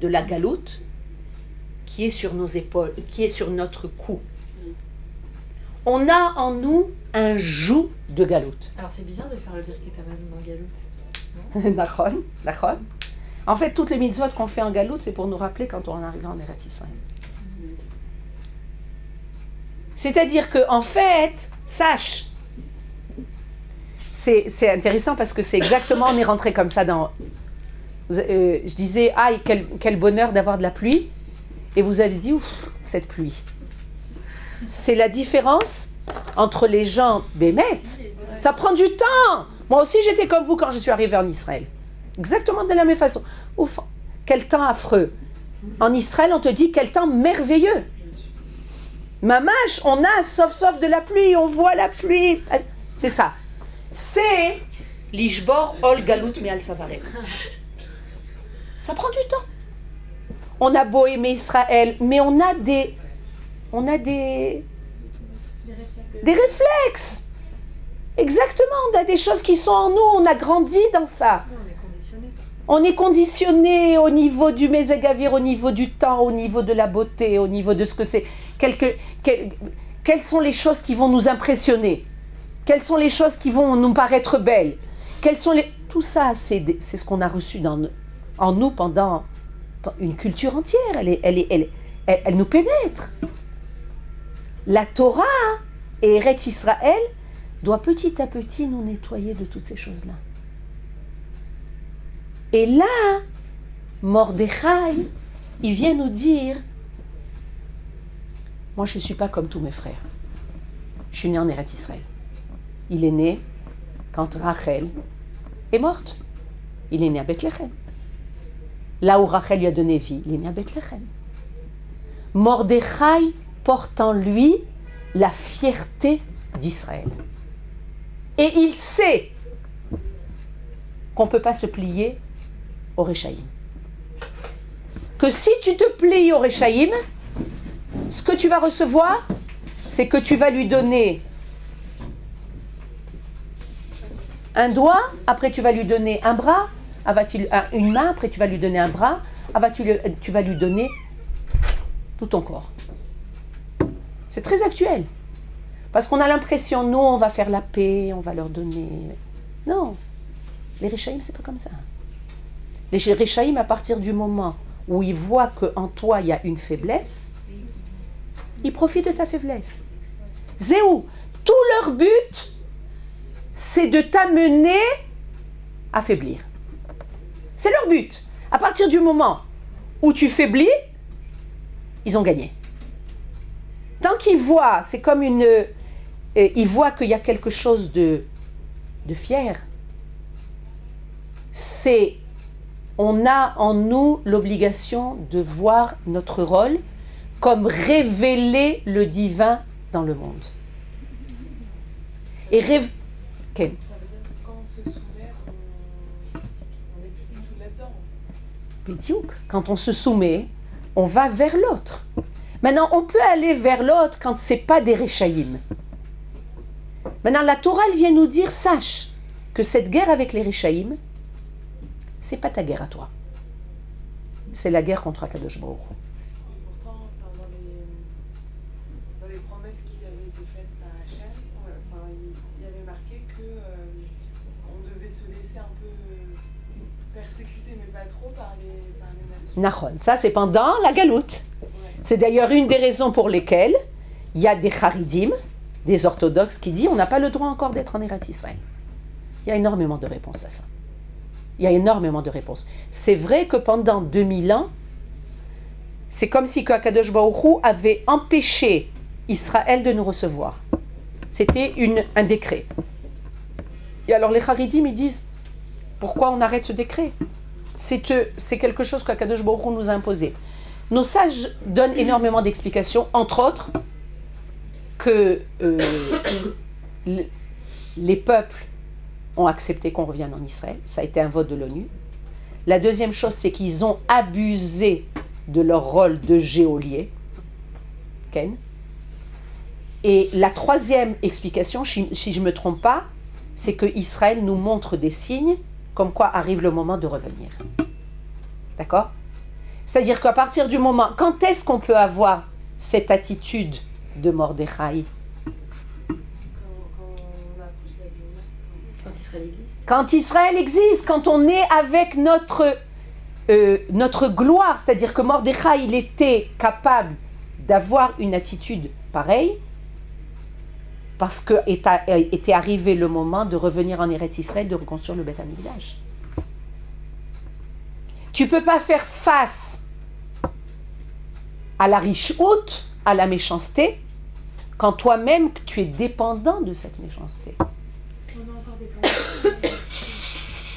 de la galoute qui est sur nos épaules, qui est sur notre cou. On a en nous un joug de galoute. Alors c'est bizarre de faire le Birkat Amazon en galoute. Nachon, nachon. En fait, toutes les mitzvot qu'on fait en galoute, c'est pour nous rappeler quand on arrive en Eretz Israël. C'est-à-dire que, en fait, sache, c'est intéressant parce que c'est exactement, on est rentré comme ça dans... je disais, aïe, quel bonheur d'avoir de la pluie. Et vous avez dit, ouf, cette pluie. C'est la différence entre les gens bémètes. Ça prend du temps. Moi aussi, j'étais comme vous quand je suis arrivée en Israël. Exactement de la même façon. Ouf, quel temps affreux. En Israël, on te dit quel temps merveilleux. Mamash, on a sauf de la pluie, on voit la pluie. C'est ça. C'est l'Ishbor Ol Galout Me'al Tsavarenu. Ça prend du temps. On a beau aimer Israël, mais on a des réflexes. Exactement, on a des choses qui sont en nous, on a grandi dans ça. On est conditionné au niveau du mezagavir, au niveau du temps, au niveau de la beauté, au niveau de ce que c'est. Quelles sont les choses qui vont nous impressionner? Quelles sont les choses qui vont nous paraître belles? Tout ça, c'est ce qu'on a reçu en nous pendant une culture entière. Elle nous pénètre. La Torah et Eretz Israël doit petit à petit nous nettoyer de toutes ces choses-là. Et là, Mordechai, il vient nous dire, moi je ne suis pas comme tous mes frères. Je suis né en Eretz Israël. Il est né quand Rachel est morte. Il est né à Bethléem. Là où Rachel lui a donné vie, il est né à Bethléem. Mordechai porte en lui la fierté d'Israël. Et il sait qu'on ne peut pas se plier au Réchaïm. Que si tu te plies au Réchaïm, ce que tu vas recevoir, c'est que tu vas lui donner un doigt, après tu vas lui donner un bras, une main, après tu vas lui donner un bras, tu vas lui donner tout ton corps. C'est très actuel. Parce qu'on a l'impression, nous, on va faire la paix, on va leur donner... Non, les Réchaïm, c'est pas comme ça. Les Réchaïm, à partir du moment où ils voient qu'en toi, il y a une faiblesse, ils profitent de ta faiblesse. Zéou, tout leur but, c'est de t'amener à faiblir. C'est leur but. À partir du moment où tu faiblis, ils ont gagné. Tant qu'ils voient, c'est comme une... ils voient qu'il y a quelque chose de fier. C'est... On a en nous l'obligation de voir notre rôle comme révéler le divin dans le monde. Et Ken. Ça veut dire que quand on se soumet, on n'est plus du tout là-dedans. Bidiouk. Quand on se soumet, on va vers l'autre. Maintenant, on peut aller vers l'autre quand ce n'est pas des Réchaïm. Maintenant, la Torah, elle vient nous dire, sache que cette guerre avec les Réchaïm, c'est pas ta guerre à toi. C'est la guerre contre Akadosh Baruch Hu. Pourtant, dans les promesses qui avaient été faites par Hachem, il y avait marqué qu'on devait se laisser un peu persécuter, mais pas trop par les nations. Nahon, ça c'est pendant la galoute. Ouais. C'est d'ailleurs une des raisons pour lesquelles il y a des Haridim, des orthodoxes, qui disent on n'a pas le droit encore d'être en Eretz Israël. Il y a énormément de réponses à ça. Il y a énormément de réponses. C'est vrai que pendant 2000 ans, c'est comme si Akadosh Baruch Hu avait empêché Israël de nous recevoir. C'était un décret. Et alors les Haridim, ils disent, pourquoi on arrête ce décret ? C'est quelque chose qu'Akadosh Baruch Hu nous a imposé. Nos sages donnent énormément d'explications, entre autres, que les peuples ont accepté qu'on revienne en Israël. Ça a été un vote de l'ONU. La deuxième chose, c'est qu'ils ont abusé de leur rôle de geôlier. Ken. Et la troisième explication, si je ne me trompe pas, c'est que Israël nous montre des signes comme quoi arrive le moment de revenir. D'accord ? C'est-à-dire qu'à partir du moment... Quand est-ce qu'on peut avoir cette attitude de Mordechai ? Quand Israël existe. Quand Israël existe, quand on est avec notre gloire, c'est-à-dire que Mordechai, il était capable d'avoir une attitude pareille, parce qu'était arrivé le moment de revenir en Eretz Israël, de reconstruire le Beth Amikdash. Tu ne peux pas faire face à la richout, à la méchanceté, quand toi-même tu es dépendant de cette méchanceté. On a encore des plans.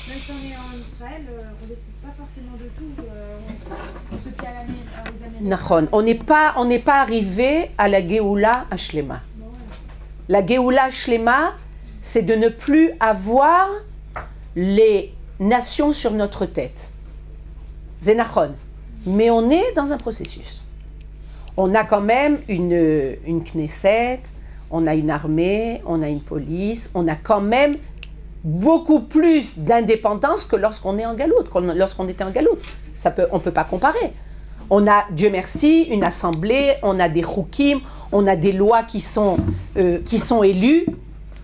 Même si on est en Israël, on ne décide pas forcément de tout. On se plie à les Américains. Nachon, on n'est pas arrivé à la Géoula Hashlema. La Géoula Hashlema, c'est de ne plus avoir les nations sur notre tête. C'est Nachon. Mais on est dans un processus. On a quand même une Knesset, on a une armée, on a une police, on a quand même beaucoup plus d'indépendance que lorsqu'on est en galoute, lorsqu'on était en galoute. On ne peut pas comparer. On a, Dieu merci, une assemblée, on a des choukim, on a des lois qui sont élues.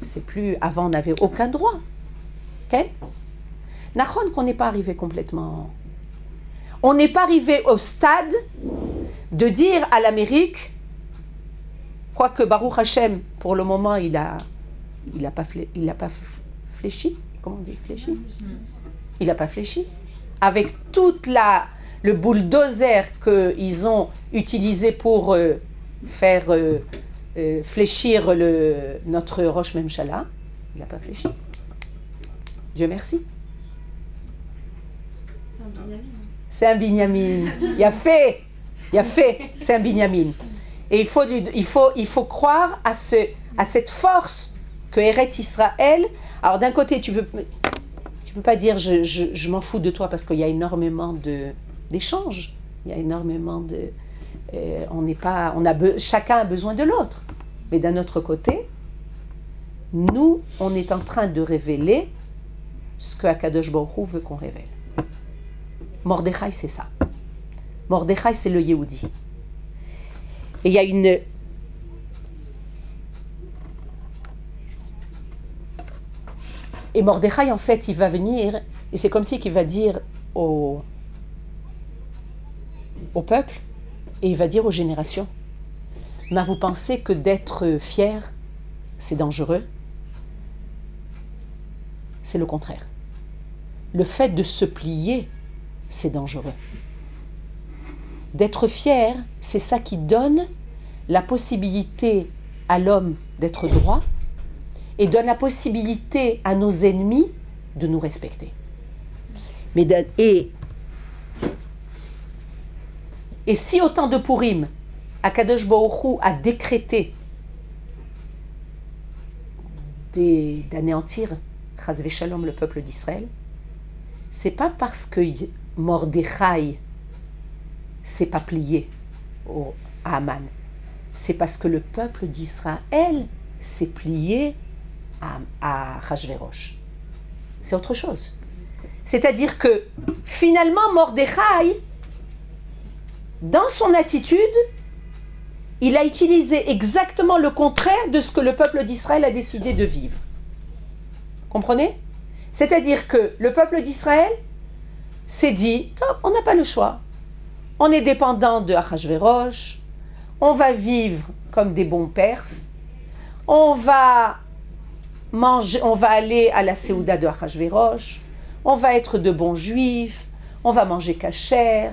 C'est plus, avant on n'avait aucun droit. Okay? Nachon qu'on n'est pas arrivé complètement... On n'est pas arrivé au stade de dire à l'Amérique, quoique Baruch Hashem, pour le moment, il a pas fléchi. Comment on dit fléchi? Il n'a pas fléchi. Avec toute le bulldozer qu'ils ont utilisé pour faire fléchir notre Rosh Memshala, il n'a pas fléchi. Dieu merci. C'est un Binyamin. Il a fait. C'est un Binyamin. Et il faut croire à cette force que Eretz Israël. Alors d'un côté, tu peux pas dire je m'en fous de toi parce qu'il y a énormément d'échanges. Il y a énormément de. Chacun a besoin de l'autre. Mais d'un autre côté, nous, on est en train de révéler ce que Akadosh Baruch Hu veut qu'on révèle. Mordechai, c'est ça. Mordechai, c'est le Yehudi. Et il y a une... Et Mordechai, en fait, il va venir, et c'est comme si qu'il va dire au peuple, et il va dire aux générations, mais vous pensez que d'être fier, c'est dangereux? C'est le contraire. le fait de se plier, c'est dangereux. D'être fier, c'est ça qui donne la possibilité à l'homme d'être droit et donne la possibilité à nos ennemis de nous respecter. Et si au temps de Purim, Akadosh Baruch Hu a décrété d'anéantir Chas v'Shalom le peuple d'Israël, c'est pas parce que Mordechai s'est pas plié à Haman, c'est parce que le peuple d'Israël s'est plié à Achashverosh. C'est autre chose. C'est-à-dire que finalement Mordechai, dans son attitude, il a utilisé exactement le contraire de ce que le peuple d'Israël a décidé de vivre. Comprenez? C'est-à-dire que le peuple d'Israël s'est dit, on n'a pas le choix. On est dépendant de Achashverosh, on va vivre comme des bons Perses, on va manger, on va aller à la Séouda de Achashverosh, on va être de bons juifs, on va manger kasher.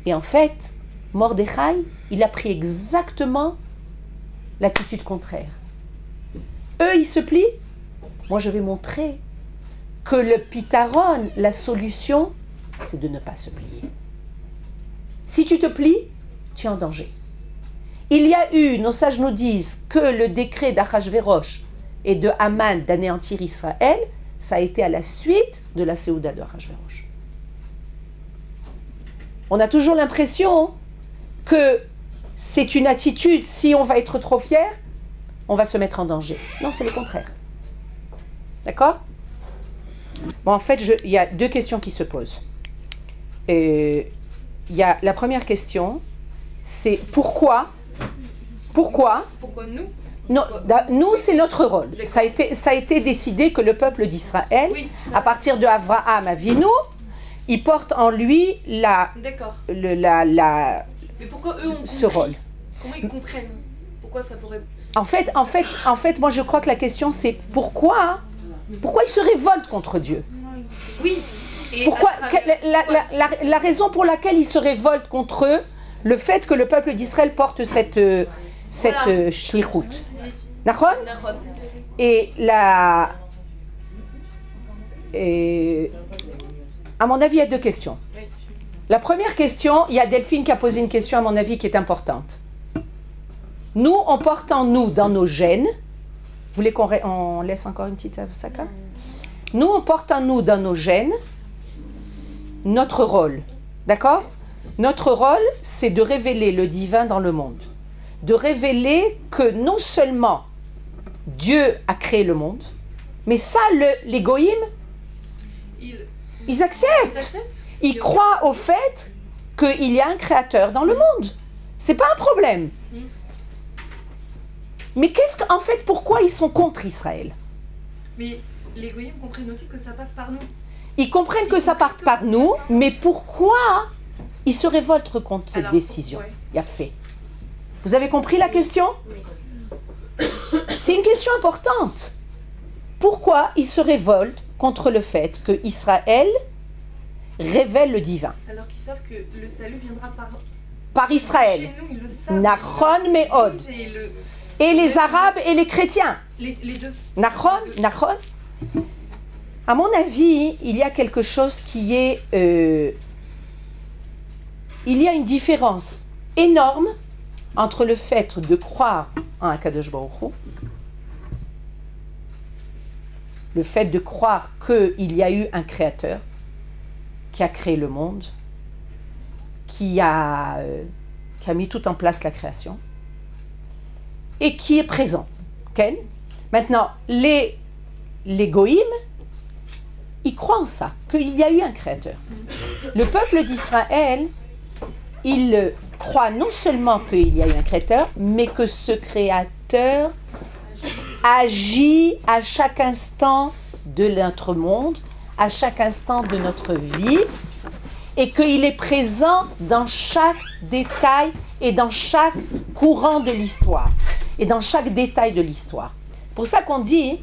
Et en fait, Mordechai, il a pris exactement l'attitude contraire. Eux, ils se plient. Moi, je vais montrer que le pitaron, la solution, c'est de ne pas se plier. Si tu te plies, tu es en danger. Il y a eu, nos sages nous disent, que le décret d'Achashverosh et de Haman d'anéantir Israël, ça a été à la suite de la Séouda de Achashverosh. On a toujours l'impression que c'est une attitude, si on va être trop fier, on va se mettre en danger. Non, c'est le contraire. D'accord? Bon, en fait, il y a deux questions qui se posent. Il y a la première question, c'est pourquoi nous? Non, nous, c'est notre rôle. Ça a été décidé que le peuple d'Israël, oui, à partir de Avraham Avinu, il porte en lui mais pourquoi eux ont ce rôle. Comment ils comprennent? Pourquoi ça pourrait... En fait, moi je crois que la question c'est pourquoi ils se révoltent contre Dieu. Oui. Et pourquoi la raison pour laquelle ils se révoltent contre eux, le fait que le peuple d'Israël porte cette shlichut. Nachon? Et à mon avis, il y a deux questions. La première question, il y a Delphine qui a posé une question à mon avis qui est importante. Nous, on porte en nous, dans nos gènes, vous voulez qu'on laisse encore une petite Saka? Nous, on porte en nous, dans nos gènes, notre rôle. D'accord? Notre rôle, c'est de révéler le divin dans le monde. De révéler que non seulement Dieu a créé le monde, mais ça, les goïms, ils acceptent. Ils croient au fait qu'il y a un créateur dans le monde. C'est pas un problème. Mais qu'en fait, pourquoi ils sont contre Israël? Mais les goïms comprennent aussi que ça passe par nous. Ils comprennent que ça part par nous, mais pourquoi ils se révoltent contre cette décision? Il y a fait. Vous avez compris la question? C'est une question importante. Pourquoi ils se révoltent contre le fait que Israël révèle le divin? Alors qu'ils savent que le salut viendra par Israël. Chez nous, ils le savent. Nachon me'od. Et les Arabes et les chrétiens. Les deux. Nachon. À mon avis, il y a quelque chose qui est... il y a une différence énorme entre le fait de croire en Akadosh Baruch Hu, le fait de croire qu'il y a eu un créateur qui a créé le monde, qui a mis tout en place la création, et qui est présent. Okay? Maintenant, les goïms, ils croient en ça, qu'il y a eu un créateur. Le peuple d'Israël, il croit non seulement qu'il y a eu un créateur, mais que ce créateur agit à chaque instant de notre monde, à chaque instant de notre vie, et qu'il est présent dans chaque détail et dans chaque courant de l'histoire, et dans chaque détail de l'histoire. Pour ça qu'on dit,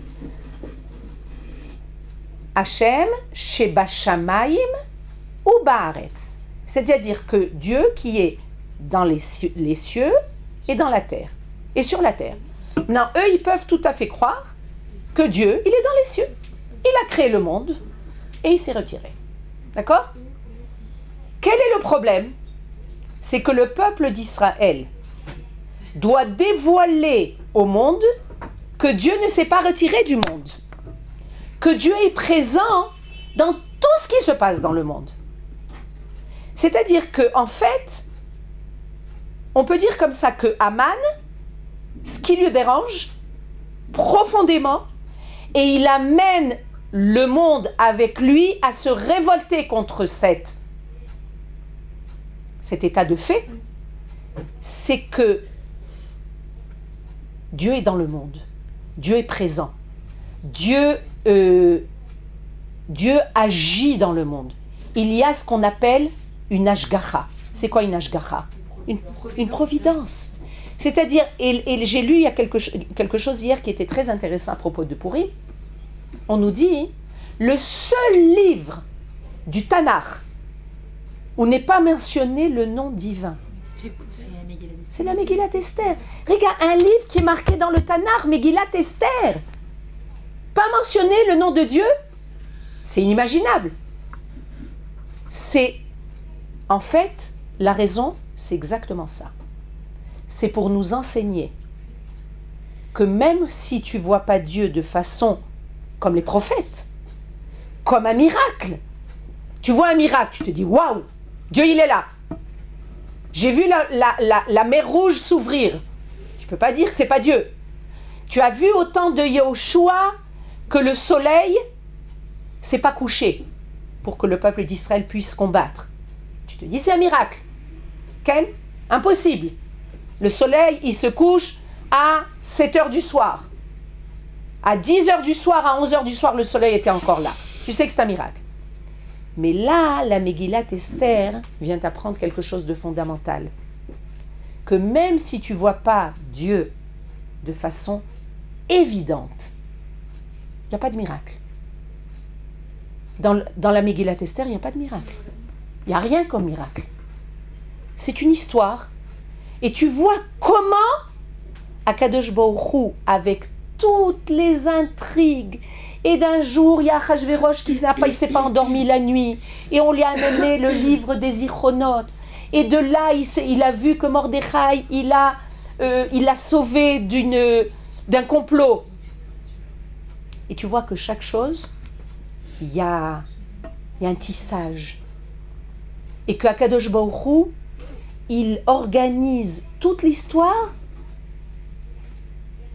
Hachem sheba shamayim ou baaretz. C'est-à-dire que Dieu qui est dans les cieux et dans la terre. Et sur la terre. Maintenant, eux, ils peuvent tout à fait croire que Dieu, il est dans les cieux. Il a créé le monde et il s'est retiré. D'accord? Quel est le problème? C'est que le peuple d'Israël doit dévoiler au monde que Dieu ne s'est pas retiré du monde. Que Dieu est présent dans tout ce qui se passe dans le monde. C'est-à-dire que, en fait, on peut dire comme ça que Haman, ce qui lui dérange profondément, et il amène le monde avec lui à se révolter contre cet état de fait, c'est que Dieu est dans le monde, Dieu est présent, Dieu agit dans le monde. Il y a ce qu'on appelle une ashgacha. C'est quoi une ashgacha? Une providence. C'est-à-dire, et j'ai lu il y a quelque chose hier qui était très intéressant à propos de Purim. On nous dit, le seul livre du Tanakh où n'est pas mentionné le nom divin, c'est la Megillat Esther. Regarde, un livre qui est marqué dans le Tanakh, Megillat Esther. Pas mentionner le nom de Dieu, c'est inimaginable. C'est, en fait, la raison, c'est exactement ça. C'est pour nous enseigner que même si tu ne vois pas Dieu de façon comme les prophètes, comme un miracle, tu vois un miracle, tu te dis, waouh, Dieu il est là. J'ai vu la mer rouge s'ouvrir. Tu ne peux pas dire que ce n'est pas Dieu. Tu as vu au temps de Yahushua que le soleil ne s'est pas couché pour que le peuple d'Israël puisse combattre. Tu te dis c'est un miracle. Ken? Impossible. Le soleil, il se couche à 7 heures du soir. À 10 heures du soir, à 11 heures du soir, le soleil était encore là. Tu sais que c'est un miracle. Mais là, la Megillat Esther vient t'apprendre quelque chose de fondamental. Que même si tu ne vois pas Dieu de façon évidente, il n'y a pas de miracle. Dans la Megillat Esther, il n'y a pas de miracle. Il n'y a rien comme miracle. C'est une histoire. Et tu vois comment Akadosh Baruch Hu, avec toutes les intrigues, et d'un jour, il y a Achashverosh qui ne s'est pas endormi la nuit, et on lui a amené le livre des Zichronot, et de là, il a vu que Mordechai, il l'a sauvé d'un complot. Et tu vois que chaque chose, il y a un tissage. Et que Akadosh Baruch Hu, il organise toute l'histoire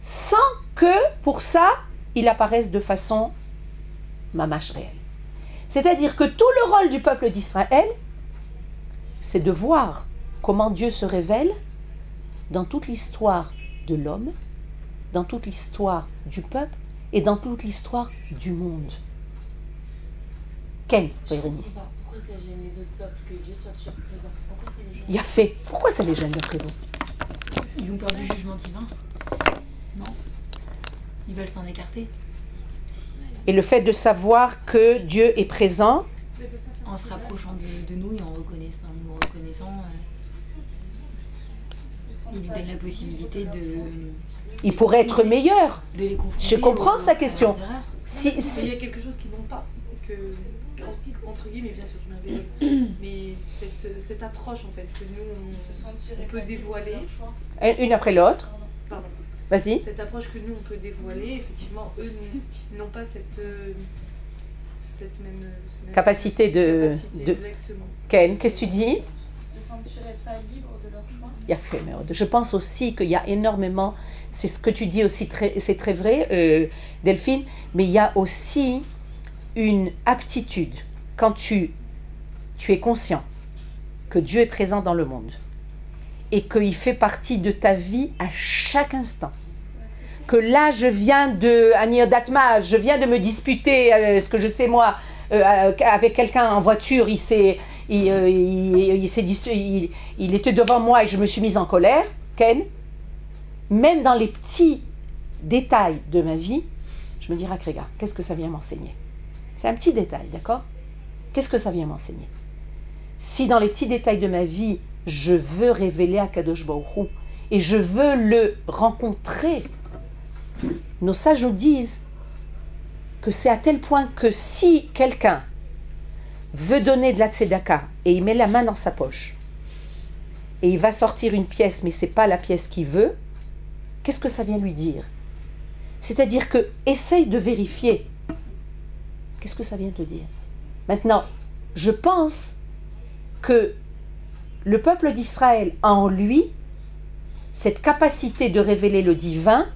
sans que, pour ça, il apparaisse de façon mamash réelle. C'est-à-dire que tout le rôle du peuple d'Israël, c'est de voir comment Dieu se révèle dans toute l'histoire de l'homme, dans toute l'histoire du peuple et dans toute l'histoire du monde. Ken, Bérénice. Pourquoi ça gêne les autres peuples que Dieu soit toujours présent? Pourquoi ça les gêne? Il y a fait. Pourquoi ça les gêne d'après vous? Ils ont peur du jugement divin. Non. Ils veulent s'en écarter. Et le fait de savoir que Dieu est présent, En se rapprochant de nous et en nous reconnaissant, il lui donne la possibilité il pourrait être meilleur. de les confronter. Je comprends sa question. à leurs erreurs. Il y a quelque chose qu'ils n'ont pas, entre guillemets, bien sûr, tu m'avais mais cette approche en fait que nous on peut dévoiler. Une après l'autre. Pardon. Vas-y. Cette approche que nous on peut dévoiler, effectivement, eux n'ont pas cette même Capacité de... Exactement. Ken, qu'est-ce que tu dis? Ils se sentiraient pas libres de leur choix. Il y a fait, merde. Je pense aussi qu'il y a énormément, c'est ce que tu dis aussi, c'est très vrai, Delphine, mais il y a aussi une aptitude, quand tu es conscient que Dieu est présent dans le monde et qu'il fait partie de ta vie à chaque instant. Que là, je viens de me disputer, ce que je sais moi, avec quelqu'un en voiture, il était devant moi et je me suis mise en colère, Ken. Même dans les petits détails de ma vie, je me dis, Regarde, qu'est-ce que ça vient m'enseigner? C'est un petit détail, d'accord? Qu'est-ce que ça vient m'enseigner? Si dans les petits détails de ma vie, je veux révéler Akadosh Baruch Hu et je veux le rencontrer, nos sages nous disent que c'est à tel point que si quelqu'un veut donner de la tzedaka et il met la main dans sa poche et il va sortir une pièce mais c'est pas la pièce qu'il veut, qu'est-ce que ça vient lui dire? C'est-à-dire que essaye de vérifier. Qu'est-ce que ça vient te dire? Maintenant, je pense que le peuple d'Israël a en lui cette capacité de révéler le divin,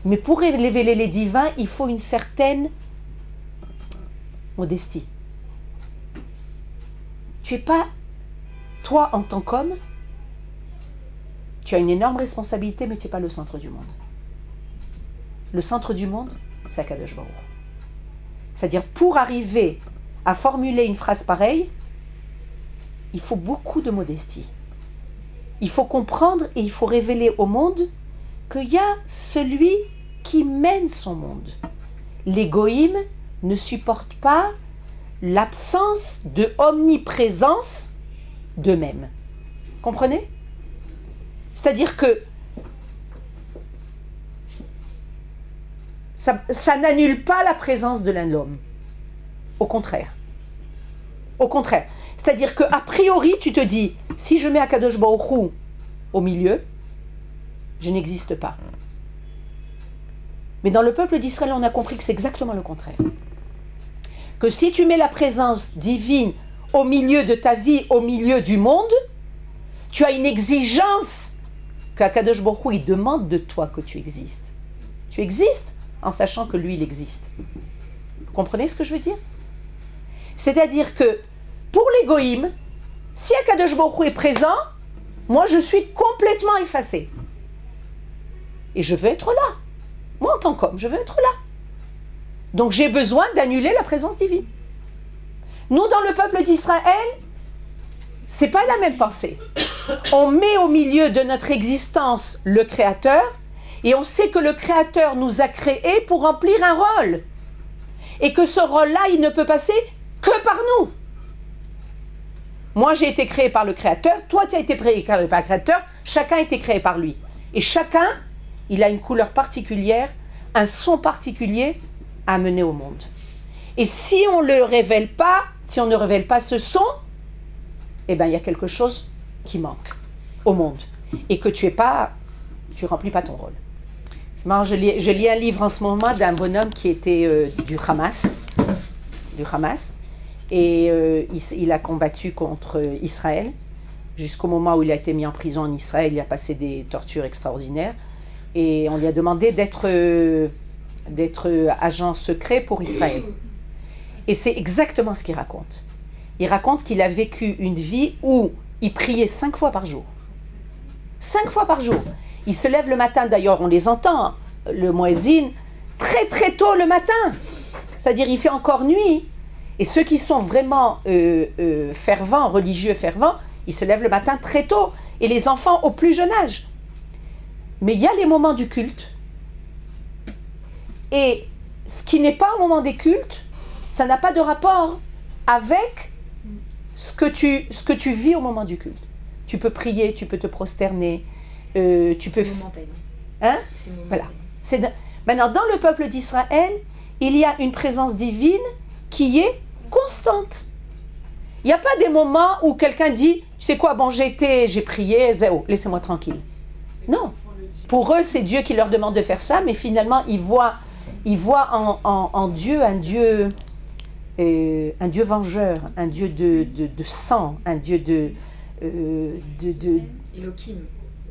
mais pour révéler les divins, il faut une certaine modestie. Tu n'es pas, toi en tant qu'homme, tu as une énorme responsabilité, mais tu n'es pas le centre du monde. Le centre du monde, c'est Akadosh Baruch. C'est-à-dire, pour arriver à formuler une phrase pareille, il faut beaucoup de modestie. Il faut comprendre et il faut révéler au monde qu'il y a celui qui mène son monde. Les goïms ne supportent pas l'absence de omniprésence d'eux-mêmes. Comprenez? C'est-à-dire que ça n'annule pas la présence de l'homme. Au contraire. Au contraire. C'est-à-dire qu'a priori, tu te dis, si je mets Akadosh Baruch Hu au milieu, je n'existe pas. Mais dans le peuple d'Israël, on a compris que c'est exactement le contraire. Que si tu mets la présence divine au milieu de ta vie, au milieu du monde, tu as une exigence qu'Akadosh Baruch Hu, il demande de toi que tu existes. Tu existes en sachant que lui, il existe. Vous comprenez ce que je veux dire? C'est-à-dire que pour les goïms, si Akadosh Baruch Hu est présent, moi je suis complètement effacé. Et je veux être là. Moi en tant qu'homme, je veux être là. Donc j'ai besoin d'annuler la présence divine. Nous, dans le peuple d'Israël, c'est pas la même pensée. On met au milieu de notre existence le Créateur, et on sait que le Créateur nous a créés pour remplir un rôle. Et que ce rôle-là, il ne peut passer que par nous. Moi, j'ai été créé par le Créateur, toi, tu as été créé par le Créateur, chacun a été créé par lui. Et chacun, il a une couleur particulière, un son particulier à mener au monde. Et si on ne le révèle pas, si on ne révèle pas ce son, eh bien, il y a quelque chose qui manque au monde. Et que tu remplis pas ton rôle. C'est marrant, je lis un livre en ce moment d'un bonhomme qui était du Hamas. Et il a combattu contre Israël jusqu'au moment où il a été mis en prison en Israël. Il a passé des tortures extraordinaires et on lui a demandé d'être agent secret pour Israël. Et c'est exactement ce qu'il raconte. Il raconte qu'il a vécu une vie où il priait 5 fois par jour. 5 fois par jour. Il se lève le matin, d'ailleurs on les entend, le muezzin, très très tôt le matin. C'est-à-dire il fait encore nuit. Et ceux qui sont vraiment fervents, religieux fervents, ils se lèvent le matin très tôt. Et les enfants au plus jeune âge. Mais il y a les moments du culte. Et ce qui n'est pas au moment des cultes, ça n'a pas de rapport avec ce que tu vis au moment du culte. Tu peux prier, tu peux te prosterner, tu peux... Momentané. Hein? C'est momentané. Voilà. Maintenant, dans le peuple d'Israël, il y a une présence divine qui est constante. Il n'y a pas des moments où quelqu'un dit, tu sais quoi, bon j'ai prié, zéro, laissez-moi tranquille. Non. Pour eux, c'est Dieu qui leur demande de faire ça, mais finalement, ils voient en Dieu un Dieu vengeur, un Dieu de sang, un Dieu de Elohim,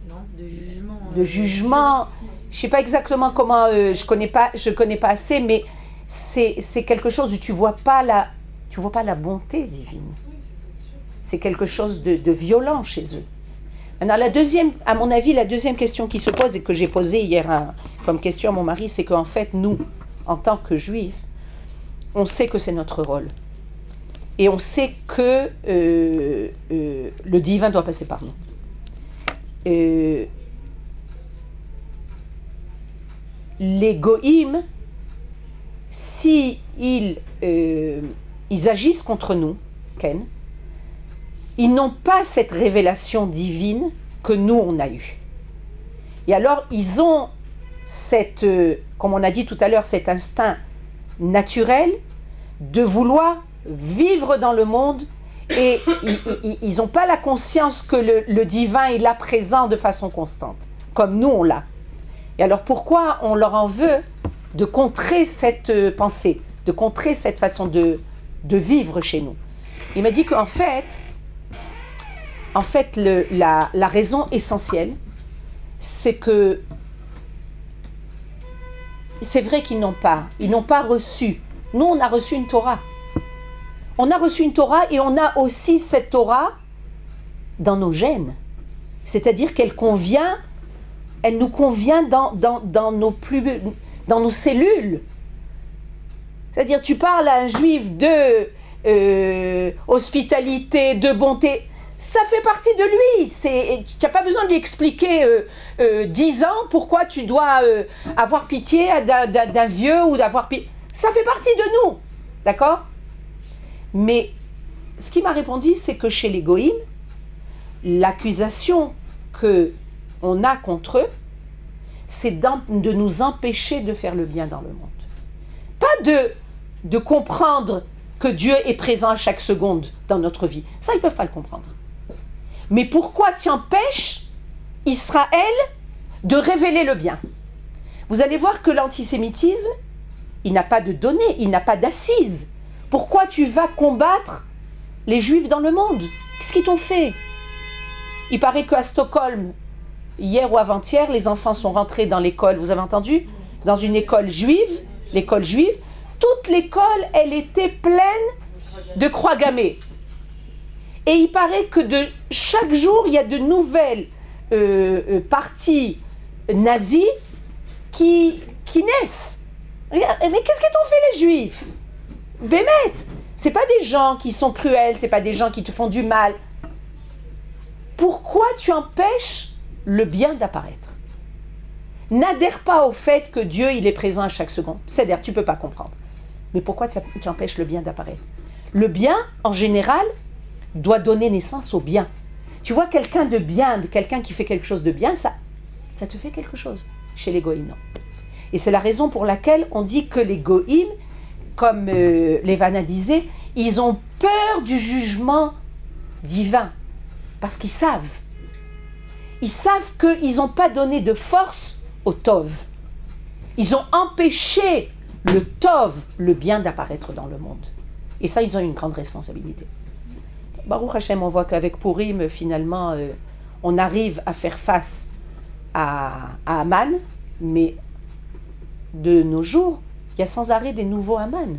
non? De jugement. De jugement. Je ne sais pas exactement comment, je connais pas assez, mais c'est quelque chose où tu vois pas la bonté divine. C'est quelque chose de violent chez eux. Maintenant, à mon avis, la deuxième question qui se pose et que j'ai posée hier comme question à mon mari, c'est qu'en fait, nous, en tant que juifs, on sait que c'est notre rôle. Et on sait que le divin doit passer par nous. Les goïms, si ils agissent contre nous, Ken, ils n'ont pas cette révélation divine que nous, on a eue. Et alors, ils ont cette, comme on a dit tout à l'heure, cet instinct naturel de vouloir vivre dans le monde, et ils n'ont pas la conscience que le divin est là présent de façon constante, comme nous, on l'a. Et alors, pourquoi on leur en veut de contrer cette pensée, de contrer cette façon de vivre chez nous? Il m'a dit qu'en fait, la raison essentielle, c'est que c'est vrai qu'ils n'ont pas reçu. Nous, on a reçu une Torah. On a reçu une Torah et on a aussi cette Torah dans nos gènes. C'est-à-dire qu'elle nous convient dans nos cellules. C'est-à-dire, tu parles à un juif de hospitalité, de bonté, ça fait partie de lui. Tu n'as pas besoin de lui expliquer 10 ans pourquoi tu dois avoir pitié d'un vieux ou d'avoir pitié. Ça fait partie de nous, d'accord? Mais ce qui m'a répondu, c'est que chez les goïms, l'accusation qu'on a contre eux, c'est de nous empêcher de faire le bien dans le monde. Pas de comprendre que Dieu est présent à chaque seconde dans notre vie. Ça, ils ne peuvent pas le comprendre. Mais pourquoi tu empêches Israël de révéler le bien? Vous allez voir que l'antisémitisme, il n'a pas de données, il n'a pas d'assises. Pourquoi tu vas combattre les Juifs dans le monde? Qu'est-ce qu'ils t'ont fait? Il paraît qu'à Stockholm, hier ou avant-hier, les enfants sont rentrés dans l'école, vous avez entendu? Dans une école juive, l'école juive. Toute l'école, elle était pleine de croix gammées. Et il paraît que chaque jour, il y a de nouvelles partis nazis qui naissent. Mais qu'est-ce qu'ils t'ont fait les Juifs? Bémet, c'est pas des gens qui sont cruels, c'est pas des gens qui te font du mal. Pourquoi tu empêches le bien d'apparaître? N'adhère pas au fait que Dieu, il est présent à chaque seconde. C'est-à-dire, tu peux pas comprendre. Mais pourquoi tu empêches le bien d'apparaître? Le bien, en général, doit donner naissance au bien. Tu vois quelqu'un de bien, quelqu'un qui fait quelque chose de bien, ça te fait quelque chose. Chez les goïms, non. Et c'est la raison pour laquelle on dit que les goïms, comme Levana disait, ils ont peur du jugement divin. Parce qu'ils savent. Ils savent qu'ils n'ont pas donné de force au Tov. Ils ont empêché le Tov, le bien, d'apparaître dans le monde. Et ça, ils ont une grande responsabilité. Baruch Hashem, on voit qu'avec Purim, finalement, on arrive à faire face à Haman, mais de nos jours, il y a sans arrêt des nouveaux Haman.